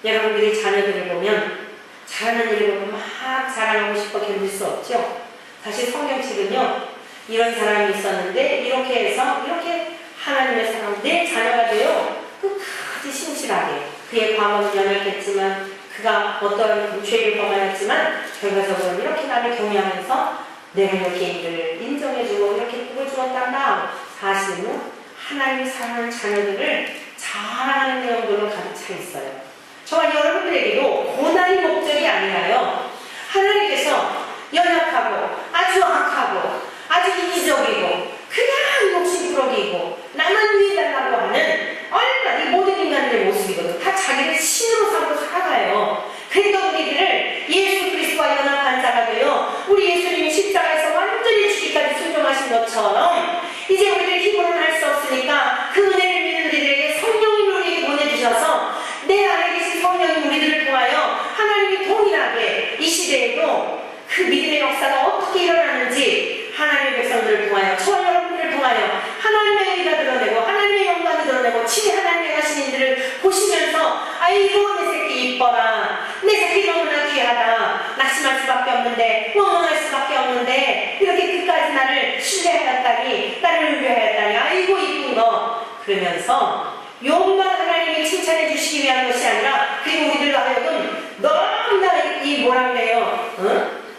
여러분들이 자녀들을 보면 잘하는 일을 보면 막 자랑하고 싶어 견딜 수 없죠. 사실 성경책은요, 이런 사람이 있었는데 이렇게 해서 이렇게 하나님의 사람, 내 자녀가 되어 끝까지 신실하게 그의 과거는 연약했지만 그가 어떤 죄를 범하였지만 결과적으로 이렇게 나를 경외하면서 내가 이렇게 일을 인정해주고 이렇게 복을 주었단다. 사실은 하나님이 사랑하는 자녀들을 자랑하는 내용들로 가득 차 있어요. 저와 여러분들에게도 고난이 목적이 아니라요, 하나님께서 연약하고 아주 악하고 아주 이기적이고 그냥 욕심부러기고 나만 위해달라고 하는 얼마나 이 모든 인간들의 모습이거든. 다 자기를 신으로 삼고 살아가요. 그러니까 우리들을 예수 그리스도와 연합한 자가 되어 우리 예수님이 십자가에서 완전히 죽기까지 순종하신 것처럼 이제 우리들 힘으로는 할 수 없으니까 그 은혜를 믿는 우리들에게 성령님을 우리에게 보내주셔서 내 안에 계신 성령이 우리들을 통하여 하나님이 동일하게 이 시대에도 그 믿음의 역사가 어떻게 일어나는지 하나님의 백성들을 통하여, 저와 여러분들을 통하여 하나님의 의가 드러내고 하나님의 영광이 드러내고 친히 하나님의 가신 이들을 보시면서 아이고 내 새끼 이뻐라, 내 새끼 너무나 귀하다, 낙심할 수밖에 없는데 원망할 수밖에 없는데 이렇게 끝까지 나를 신뢰하였다니, 나를 의뢰하였다니, 아이고 이쁜 거, 그러면서 욥만 하나님이 칭찬해 주시기 위한 것이 아니라 그리고 우리들로 하여금 너무나 이 뭐라 그래요,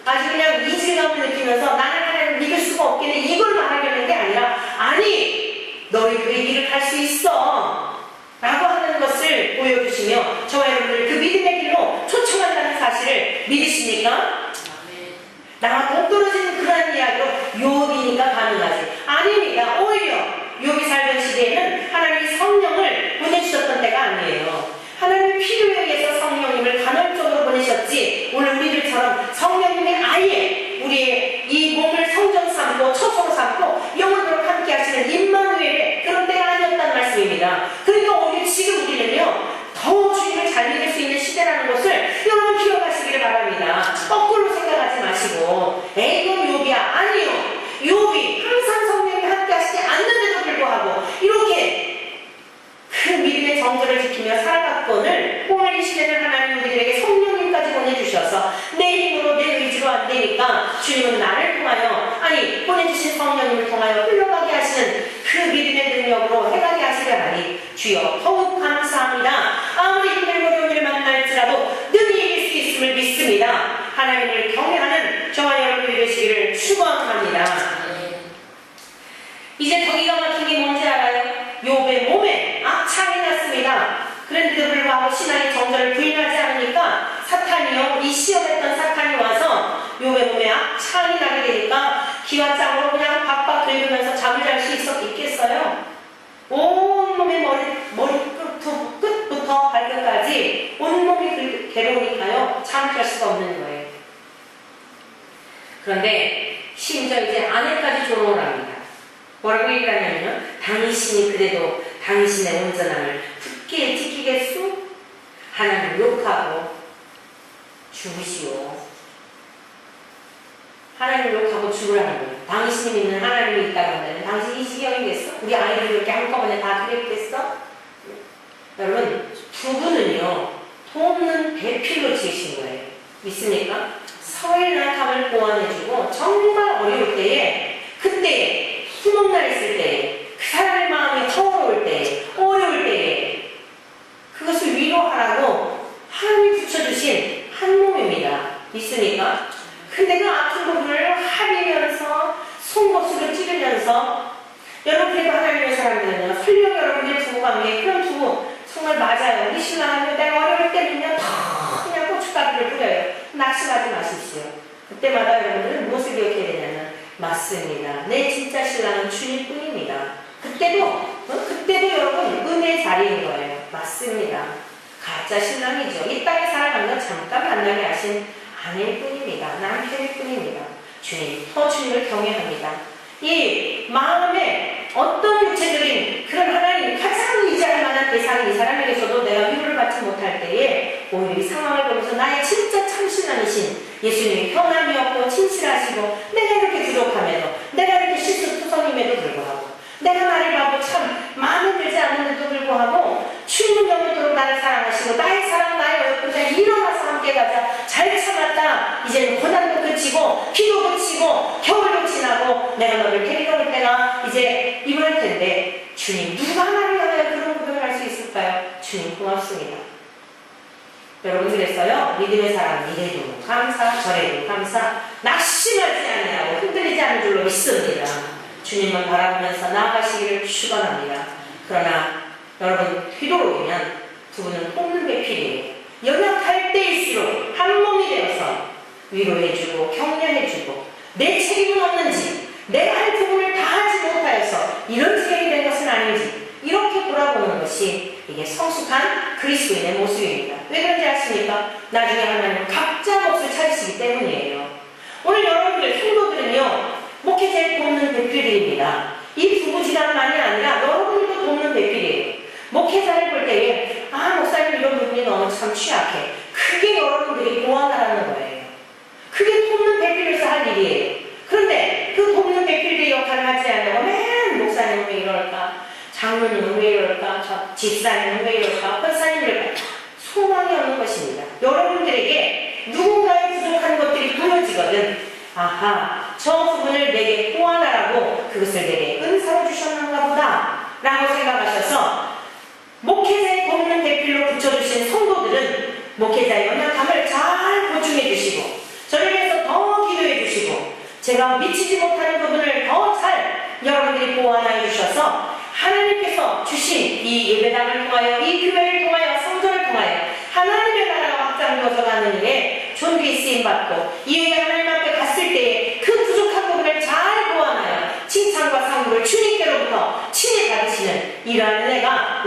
아주 그냥 이질감을 느끼면서 나는 하나님을 믿을 수가 없겠네, 이걸 말하려는 게 아니라 아니 너희 그 길을 갈 수 있어 라고 하는 것을 보여주시며 저와 여러분들 그 믿음의 길로 초청한다는 사실을 나와 동떨어진 그런 이야기로 욥이니까 가능하지. 아닙니다. 오히려 욥이 살던 시대에는 하나님이 성령을 보내주셨던 때가 아니에요. 하나님의 필요에 의해서 성령님을 간헐적으로 보내셨지, 오늘 우리들처럼 성령님이 아예 우리의 이 몸을 성전 삼고 처소로 삼고 영원토록 함께 하시는 임마누엘의 그런 때가 아니었다는 말씀입니다. 그러니까 오히려 지금 우리는요, 더 주님을 잘 믿을 수 있는 시대라는 것을 여러분 기억하시기를 바랍니다. 거꾸로 생각하지 마시고, 에이 이건 욥이야. 아니요. 욥이 항상 성령이 함께 하시지 않는데도 불구하고 이렇게 그 믿음의 정절을 지키며 살아갔건을 오늘 이 시대는 하나님 우리들에게 성령님까지 보내주셔서 내 힘으로 내 의지로 안 되니까 주님은 나를 통하여, 아니 보내주신 성령님을 통하여 흘러가게 하시는 그 믿음의 능력으로 해가게 하시려니 주여 더욱 감사합니다. 아무리 힘들고 어려운 일을 만날지라도 능히 이길 수 있음을 믿습니다. 하나님을 경외하는 저와 여러분이 되시기를 축원합니다. 이제 더 기가 막힌 게 뭔지 알아요? 욥의 몸에 악창이 났습니다. 그런데도 불구하고 신앙의 정절을 부인하지 않으니까 사탄이요, 이 시험했던 사탄이 와서 욥의 몸에 악창이 나게 되니까 기와장으로 그냥 박박 긁으면서 잠을 잘 수 있겠어요? 온몸의 끝부터 발끝까지 온몸이 괴로우니까요, 잠잘 수가 없는 거예요. 그런데 심지어 이제 아내까지 조롱을 합니다. 뭐라고 얘기를 하냐면요, 당신이 그래도 당신의 온전함을 굳게 지키겠소? 하나님을 욕하고 죽으시오. 하나님을 욕하고 죽으라는 거예요. 당신이 믿는 하나님이 있다고 한다면 당신이 이 지경이겠어? 우리 아이들이 이렇게 한꺼번에 다 그랬겠어? 여러분, 부부는요, 돕는 배필로 지으신 거예요. 믿습니까? 서로의 낙함을 보완해주고 정말 어려울 때에, 그때에 구멍나 있을 때에, 그 사람의 마음이 더러울 때에, 어려울 때에 그것을 위로하라고 하나님이 붙여주신 한 몸입니다. 믿습니까? 근데 그 아픈 부분을 하리면서 송곳으로 찌르면서, 여러분 그래도 하나님의 사람들은요, 설령 여러분들의 부부관계에 그런 부부 정말 맞아요. 우리 신랑은요, 내가 어려울 때는요 더 그냥 고춧가루를 뿌려요. 낙심하지 마십시오. 그때마다 여러분들은 무엇을 기억해야 되냐면, 맞습니다. 내 진짜 신랑은 주님뿐입니다. 그때도 여러분 은혜의 자리인 거예요. 맞습니다. 가짜 신랑이죠. 이 땅에 살아가면 잠깐 만나게 하신 아내일 뿐입니다. 남편일 뿐입니다. 주님, 주님을 경외합니다. 이 마음에 어떤 육체적인 그런 하나님 가장 의지할 만한 대상이 이 사람에게서도 내가 위로를 받지 못할 때에 오히려 이 상황을 보면서 나의 진짜 참신하신 예수님이 편함이 없고 친실하시고, 내가 이렇게 부족함에도, 내가 이렇게 실수투성임에도 불구하고, 내가 나를 봐도 참 마음에 들지 않는데도 불구하고 주님은 영원토록 나를 사랑하시고, 나의 사랑 나의 어렵고자 일어나서 함께 가자, 잘 참았다, 이제는 고난도 그치고 기도 그치고 겨울도 지나고 내가 너를 데리러 올 때가 이제 이럴 텐데, 주님 누가 나를 향하여 그런 고백을 할 수 있을까요? 주님 고맙습니다. 여러분, 그랬어요. 믿음의 사람 이래도 감사 저래도 감사, 낙심하지 않으라고 흔들리지 않는 줄로 믿습니다. 주님만 바라보면서 나아가시기를 축원합니다. 그러나 여러분, 되도록이면 부부는 뽑는 게 필요해요. 연약할 때일수록 한 몸이 되어서 위로해주고 격려해주고, 내 책임은 없는지, 내가 할 부분을 다 하지 못하여서 이런 지경이 된 것은 아닌지, 이렇게 돌아보는 것이 이게 성숙한 그리스도인의 모습입니다. 왜 그런지 아십니까? 나중에 하나님은 각자 몫을 찾으시기 때문이에요. 오늘 여러분들 성도들은요, 목회자의 돕는 대필들입니다. 이 부부지간만이 아니라 여러분들도 돕는 대필이에요. 목회자를 볼 때에, 목사님 이런 부분이 너무 참 취약해. 그게 여러분들이 보완하라는 거예요. 그게 돕는 대필에서 할 일이에요. 그런데 그 돕는 대필의 역할을 하지 않으려고 맨 목사님은 왜 이럴까? 장로님은 왜 이럴까? 집사님은 왜 이럴까? 권사님은 왜 이럴까? 소망이 없는 것입니다. 여러분들에게 누군가의 부족한 것들이 보여지거든, 아하, 저 부분을 내게 보완하라고 그것을 내게 은사로 주셨는가 보다 라고 생각하셔서 목회자의 돕는 대필로 붙여주신 성도들은 목회자의 연약함을 잘 보충해 주시고, 저를 위해서 더 기도해 주시고, 제가 미치지 못하는 부분을 더 잘 여러분들이 보완하여 주셔서 하나님께서 주신 이 예배당을 통하여, 이 교회를 통하여, 성전을 통하여 하나님의 나라가 확장되어서 가는 일에 존귀히 쓰임받고, 이 예배 하나님 앞에 갔을 때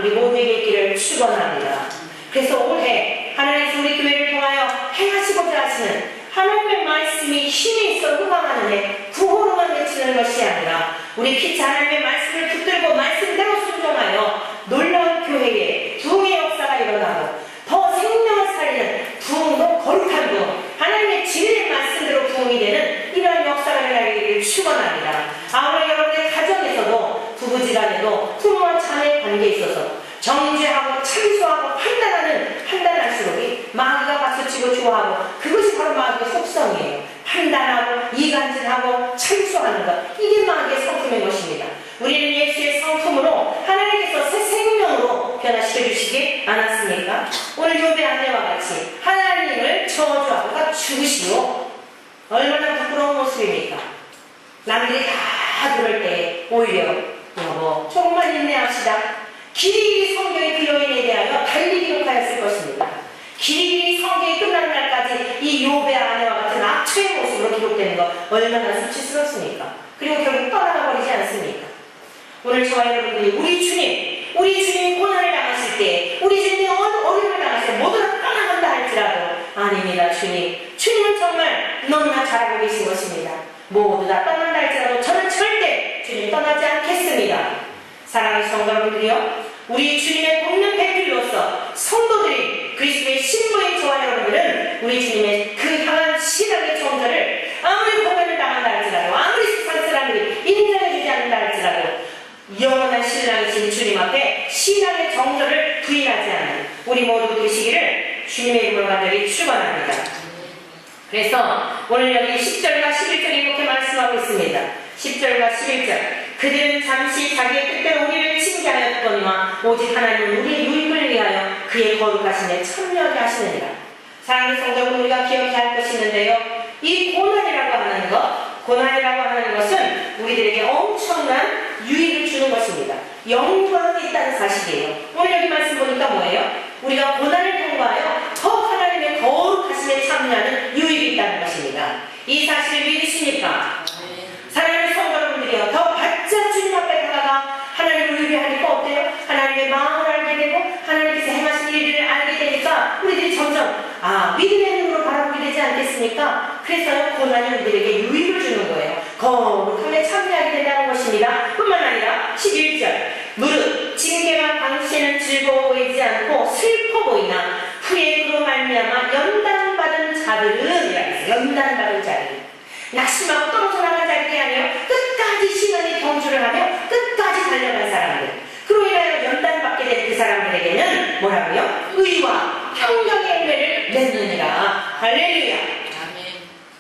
우리 모두에게 있기를 축원합니다. 그래서 올해 하나님께서 우리 교회를 통하여 행하시고자 하시는 하나님의 말씀이 힘이 있어 후방하는데 구호로만 외치는 것이 아니라 우리 피차 하나님의 말씀을 붙들고 말씀대로 순종하여 놀라운 교회에 부흥의 역사가 일어나고 더 생명을 살리는 부흥도 거룩한 부흥, 하나님의 진리의 말씀대로 부흥이 되는 이러한 역사가 일어나기를 축원합니다. 아무리 여러분의 가정에서도 부부지간에도 부모와 자매의 관계에 있어서 정죄하고 참수하고 판단할수록 마귀가 박수치고 좋아하고 그것이 바로 마귀의 속성이에요. 판단하고 이간질하고 참수하는 것, 이게 마귀의 성품인 것입니다. 우리는 예수의 성품으로 하나님께서 새 생명으로 변화시켜 주시지 않았습니까? 오늘 욥의 아내와 같이 하나님을 저주하고가 죽으시오. 얼마나 부끄러운 모습입니까? 남들이 다 그럴 때 오히려 여보 조금만 인내합시다. 길이 성경의 그 여인에 대하여 달리 기록하였을 것입니다. 길이 성경이 끝나는 날까지 이 욥의 아내와 같은 악취의 모습으로 기록되는 것 얼마나 수치스럽습니까? 그리고 결국 떠나가 버리지 않습니까? 오늘 저와 여러분들이 우리 주님이 고난을 당하실 때, 우리 주님이 어려움을 당하실 때 모두가 떠나간다 할지라도 아닙니다. 주님은 정말 너무나 잘하고 계신 것입니다. 모두 다 떠난다 할지라도 저는 절대 주님 떠나지 않겠습니다. 사랑하는 성도 여러분들이요, 우리 주님의 돕는 배필로서 성도들이 그리스도의 신부인 저와 여러분들은 우리 주님의 그 향한 신앙의 정절을 아무리 고난을 당한다 할지라도, 아무리 세상 사람들이 인정해주지 않는다 할지라도 영원한 신랑이신 주님 앞에 신앙의 정절을 부인하지 않는 우리 모두 되시기를 주님의 이름으로 간절히 축원합니다. 그래서 오늘 여기 10절과 11절이 이렇게 말씀하고 있습니다. 10절과 11절, 그들은 잠시 자기의 뜻대로 우리를 칭찬하였거니와 오직 하나님은 우리의 유익을 위하여 그의 거룩하심에 참여하게 하시느니라. 사랑하는 성도분, 우리가 기억해야 할 것이 있는데요, 이 고난이라고 하는 것은 우리들에게 엄청난 유익을 주는 것입니다. 영광이 있다는 사실이에요. 오늘 여기 말씀 보니까 뭐예요? 우리가 고난을 통과하여 더 하나님의 거룩하심에 참여하는 유익이 있다는 것입니다. 이 사실을 믿으십니까? 사랑하는 성도 여러분들이요, 더 바짝 주님 앞에 다가가 하나님을 의뢰하니까 어때요? 하나님의 마음을 알게 되고 하나님께서 행하신 일들을 알게 되니까 우리들이 점점 믿음의 눈으로 바라보게 되지 않겠습니까? 그래서 고난이 우리들에게 유익을 주는 거예요. 거룩함에 참여하게 된다는 것입니다. 뿐만 아니라 11절, 무릇 징계가 당시에는 즐거워 보이지 않고 슬퍼 보이나 후에 그로 말미암아 연단받은 자들은, 이라 했어요. 연단받은 자들, 낙심하고 떨어져 나간 자들이 아니에요. 끝까지 신앙의 경주를 하며 끝까지 달려간 사람들, 그로 인하여 연단받게 된 그 사람들에게는 뭐라고요? 의와 평강의 열매를 맺느니라. 할렐루야.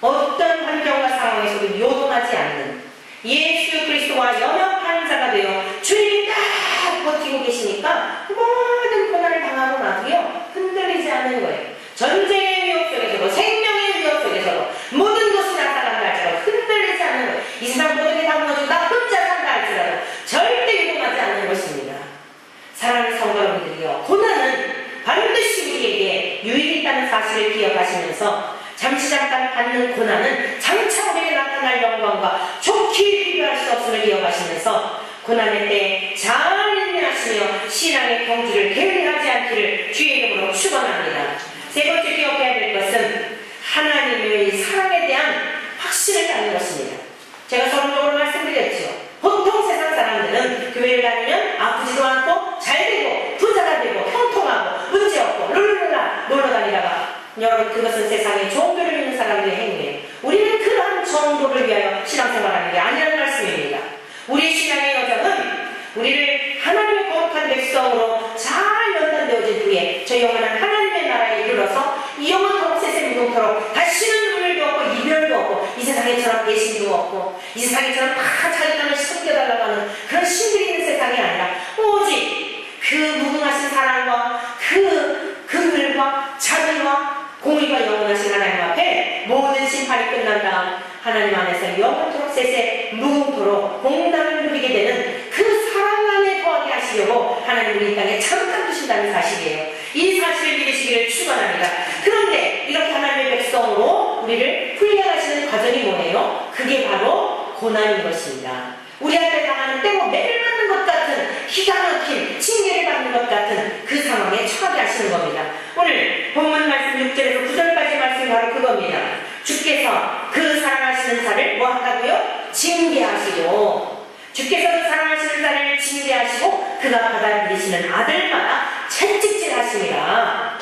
어떤 환경과 상황에서도 요동하지 않는 예수 그리스도와 연합한 자가 되어 주님이 딱 버티고 계시니까 모든 고난을 당하고 나도요 흔들리지 않는 거예요. 전쟁의 위협 속에서도 생명의 위협 속에서도 모든 것이 나타난다 할지라도 흔들리지 않는 거예요. 이 세상 모든 게 다 무너지고 나 혼자 산다 할지라도 절대 요동하지 않는 것입니다. 사랑하는 성도 여러분들이요, 고난은 반드시 우리에게 유익이 있다는 사실을 기억하시면서 잠시 잠깐 받는 고난은 장차 우리에게 나타날 영광과 좋게 비교할 수 없음을 기억하시면서 고난의 때 잘 인내하시며 신앙의 경주를 게을리하지 않기를 주의 이름으로 축원합니다. 세 번째 기억해야 될 것은 하나님의 사랑에 대한 확신을 갖는 것입니다. 제가 서론적으로 말씀드렸죠. 보통 세상 사람들은 교회를 다니면 아프지도 않고 잘 되고 부자가 되고 형통하고 문제 없고 룰루라 놀러 다니다가, 여러분, 그것은 세상에 종교를 믿는 사람들의 행위예요. 우리는 그러한 정도를 위하여 신앙생활하는 게 아니라는 말씀입니다. 우리 신앙의 여정은 우리를 하나님의 거룩한 백성으로 잘 연단되어진 후에 저 영원한 하나님의 나라에 이르러서 이 영원토록 세세무궁토록 다시는 눈물도 없고 이별도 없고 이 세상에처럼 배신도 없고 이 세상에처럼 다 자기 땀을 숨겨달라고 하는 그런 신들이 있는 세상이 아니라 오직 그 무궁하신 사랑과 그 긍휼과 자비와 공의가 영원하신 하나님 앞에 모든 심판이 끝난 다음 하나님 안에서 영원토록 세세무궁토록 공담을 누리게 되는 그 사랑 안에 거하게 하시려고 하나님 우리 이 땅에 잠깐 두신다는 사실이에요. 이 사실을 믿으시기를 축원합니다. 그런데 이렇게 하나님의 백성으로 우리를 훈련하시는 과정이 뭐예요? 그게 바로 고난인 것입니다. 우리한테 당하는 때로 매를 맞는 것 같은 기가 막힌 징계를 받는 것 같은 그 상황에 처하게 하시는 겁니다. 오늘 본문 말씀 6절에서 9절까지 말씀이 바로 그겁니다. 주께서 그 사랑하시는 자를 뭐 한다고요? 징계하시고, 주께서 그 사랑하시는 자를 징계하시고 그가 받아들이시는 아들마다 채찍질 하십니다.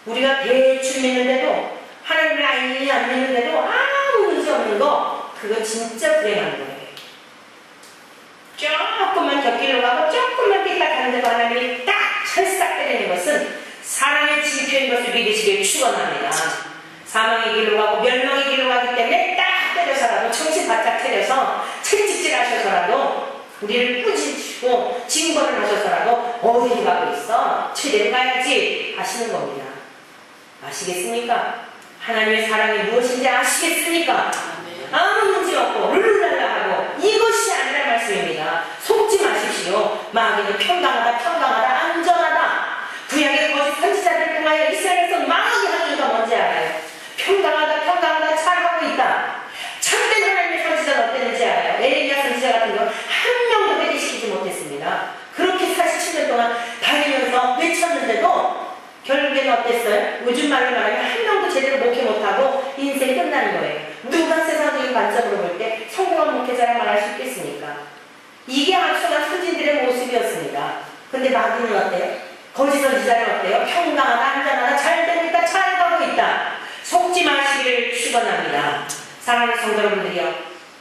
우리가 대충 믿는데도, 하나님을 아예 안 믿는데도 아무 문제 없는 거, 그거 진짜 불행한 거예요. 조금만 곁길로 가고 조금만 삐딱하는데도 하나님이 딱 철싹 때리는 것은 사랑의 징표인 것을 믿으시길 축원합니다. 사망의 길로 가고 멸망의 길로 가기 때문에 딱 때려서라도, 정신 바짝 때려서 채찍질 하셔서라도, 우리를 꾸짖고 징벌을 하셔서라도 어디 가고 있어? 제대로 가야지 하시는 겁니다. 아시겠습니까? 하나님의 사랑이 무엇인지 아시겠습니까? 아무 문제 없고 룰루랄라 하고 이것이 아니란 말씀입니다. 속지 마십시오. 마귀는 평강하다 안전하다. 구약의 거짓 선지자들을 통하여 이스라엘에서 망하게 하는 이유가 뭔지 알아요? 평강하다 잘하고 있다. 참된 하나님의 선지자는 어땠는지 알아요? 에레미야 선지자 같은 거 한 명도 회개시키지 못했습니다. 그렇게 47년 동안 다니면서 외쳤는데도 결국에는 어땠어요? 요즘 말로 말하면 한 명도 제대로 목회 못하고 인생이 끝나는 거예요. 누가 세상적인 관점으로 볼 때 성공한 목회자라 말할 수 있겠습니까? 이게 앞서간 선진들의 모습이었습니다. 근데 마귀는 어때요? 거짓 선지자는 어때요? 평강하다, 안전하다, 잘 되고 있다, 잘 가고 있다. 속지 마시기를 축원합니다. 사랑하는 성도 여러분들이요,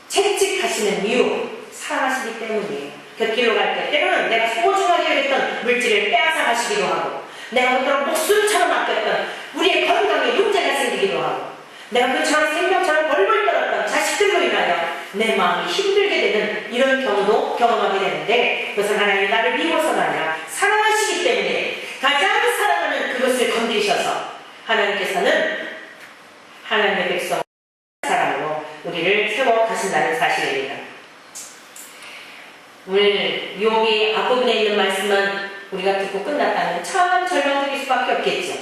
채찍하시는 이유, 사랑하시기 때문이에요. 곁길로 갈 때 때로는 내가 소중하게 여겼던 물질을 빼앗아 가시기도 하고, 내가 그토록 목숨처럼 아꼈던 우리의 건강에 문제가 생기기도 하고, 내가 그처럼 생명처럼 벌벌 떨었던 자식들로 인하여 내 마음이 힘들게 되는 이런 경우도 경험하게 되는데, 그것은 하나님이 나를 미워서가 아니라 사랑하시기 때문에 가장 사랑하는 그것을 건드리셔서 하나님께서는 하나님의 백성 사랑으로 우리를 세워 가신다는 사실입니다. 오늘 욥이 앞부분에 있는 말씀은 우리가 듣고 끝났다면 참 절망적일 수밖에 없겠죠.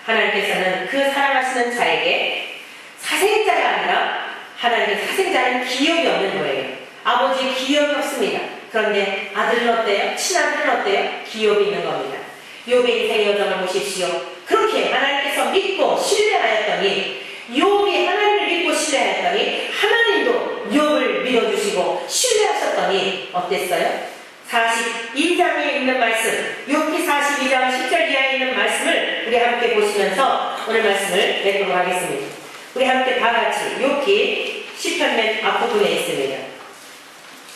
하나님께서는 그 사랑하시는 자에게 사생자가 아니라, 하나님의 사생자는 기업이 없는 거예요. 아버지의 기업이 없습니다. 그런데 아들은 어때요? 친아들은 어때요? 기업이 있는 겁니다. 욥의 인생의 여정을 보십시오. 그렇게 하나님께서 믿고 신뢰하였더니, 욥이 하나님을 믿고 신뢰하였더니 하나님도 욥을 믿어주시고 신뢰하셨더니 어땠어요? 42장에 있는 말씀, 욥기 42장 10절 이하에 있는 말씀을 우리 함께 보시면서 오늘 말씀을 맺도록 하겠습니다. 우리 함께 다 같이 욥기 10편 맨 앞부분에 있습니다.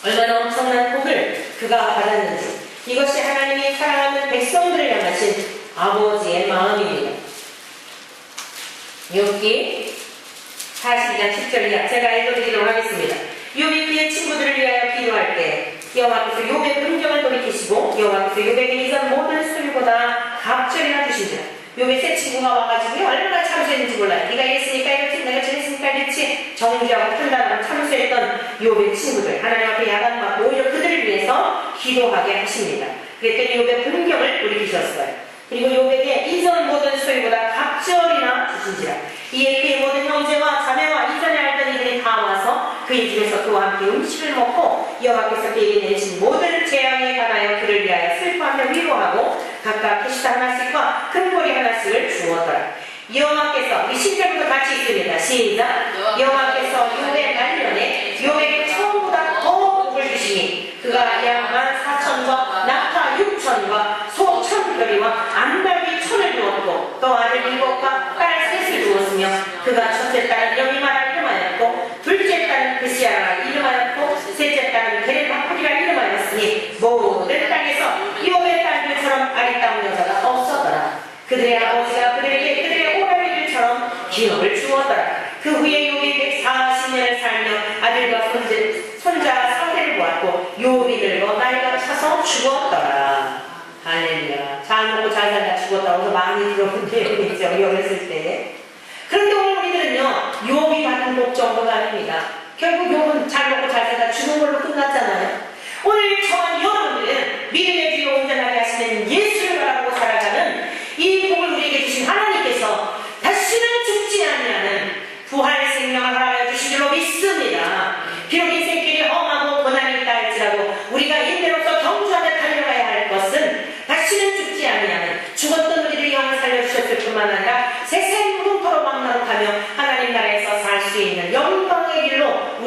얼마나 엄청난 복을 그가 받았는지, 이것이 하나님이 사랑하는 백성들을 향하신 아버지의 마음입니다. 욥기 42장 10절 이하, 제가 읽어드리도록 하겠습니다. 욥이 그의 친구들을 위하여 기도할 때 여호와께서 욥의 음경을 돌이키시고 여호와께서 욥에게 이전 모든 술보다 갑절이나 주신지라. 욥의 새 친구가 와가지고 얼마나 참수했는지 몰라요. 네가 이랬으니까 이렇지, 내가 저랬으니까 이렇지, 정죄하고 판단하고 참수했던 욥의 친구들, 하나님 앞에 야단받고 오히려 그들을 위해서 기도하게 하십니다. 그랬더니 욥의 음경을 돌이키셨어요. 그리고 욥에게 이전 모든 소유보다 갑절이나 주신지라. 이에 그의 모든 형제와 자매와 이전에 알던 이들이 다 와서 그의 집에서 그와 함께 음식을 먹고 여호와께서 그에게 내신 모든 재앙에 관하여 그를 위하여 슬퍼하며 위로하고 각각 캐시다 하나씩과 금고리 하나씩을 주었더라. 여호와께서, 우리 신절부터 같이 읽습니다. 시작. 여호와께서 욥의 말년에 욥에게 처음보다 더 복을 주시니 그가 양 14,000과 낙타 6,000과 소 1,000별이와 암갈비 1,000을 주었고 또 아들 7과 딸 3을 주었으며 그가 첫째 딸 여미마라 이름하였고 둘째 딸은 그시아라 이름하였고 셋째 딸은 게레바풀이라 이름하였으니 모든 땅에서 욥의 딸들처럼 아리따운 여자가 없었더라. 그들의 아버지가 그들에게 그들의 오라비들처럼 기업을 주었더라. 그 후에 욥이 140년을 살며 아들과 손자 상대를 보았고 욥이 늙어 나이가 차서 죽었더라. 할렐루야. 잘 먹고 잘 살다 죽었다고 해서 많이 들어본 내용이죠. 어렸을 때. 그런데 오늘 우리들은요, 욥이 받은 복 정도가 아닙니다. 결국 욥은 잘 먹고 잘 살다 죽은 걸로 끝났잖아요. 오늘 저와 여러분들은 믿음의 뒤로 온전하게 하시는 예수를 바라보고 살아가는 이 복을 우리에게 주신 하나님께서 다시는 죽지 아니하는 부활 생명을 허락하여 주신 줄로 믿습니다. 비록 인생길이 험한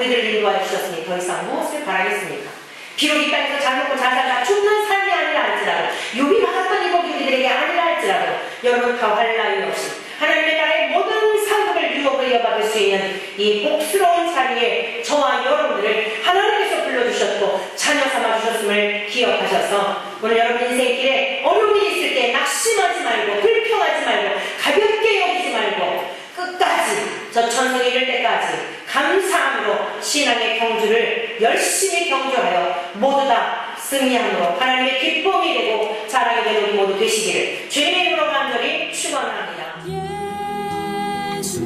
우리들을 인도하여 주셨으니 더 이상 무엇을 바라겠습니까? 비록 이 땅에서 잘 먹고 잘 살다 죽는 삶이 아니라 할지라도 유비 받았던 이 복이 우리들에게 아니라 할지라도 여러분 더할 나위 없이 하나님의 나라의 모든 상급을 유혹을 이어받을 수 있는 이 복스러운 자리에 저와 여러분들을 하나님께서 불러주셨고 자녀 삼아주셨음을 기억하셔서 오늘 여러분 인생길에 어려움이 있을 때 낙심하지 말고 불평하지 말고 가볍게 여기지 말고 끝까지 저 천성에 이를 때까지 감사함으로 신앙의 경주를 열심히 경주하여 모두 다 승리함으로 하나님의 기쁨이 되고 자랑이 되는 우리 모두 되시기를 주님의 이름으로 간절히 축원합니다. 예수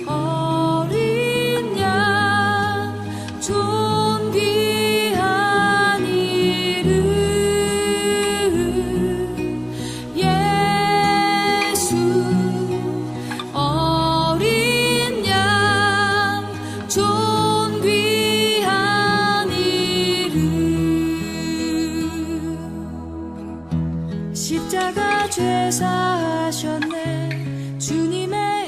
어린 양 존귀한 이름 예수 어린 양 존귀한 이름 십자가 죄사하셨네 주님의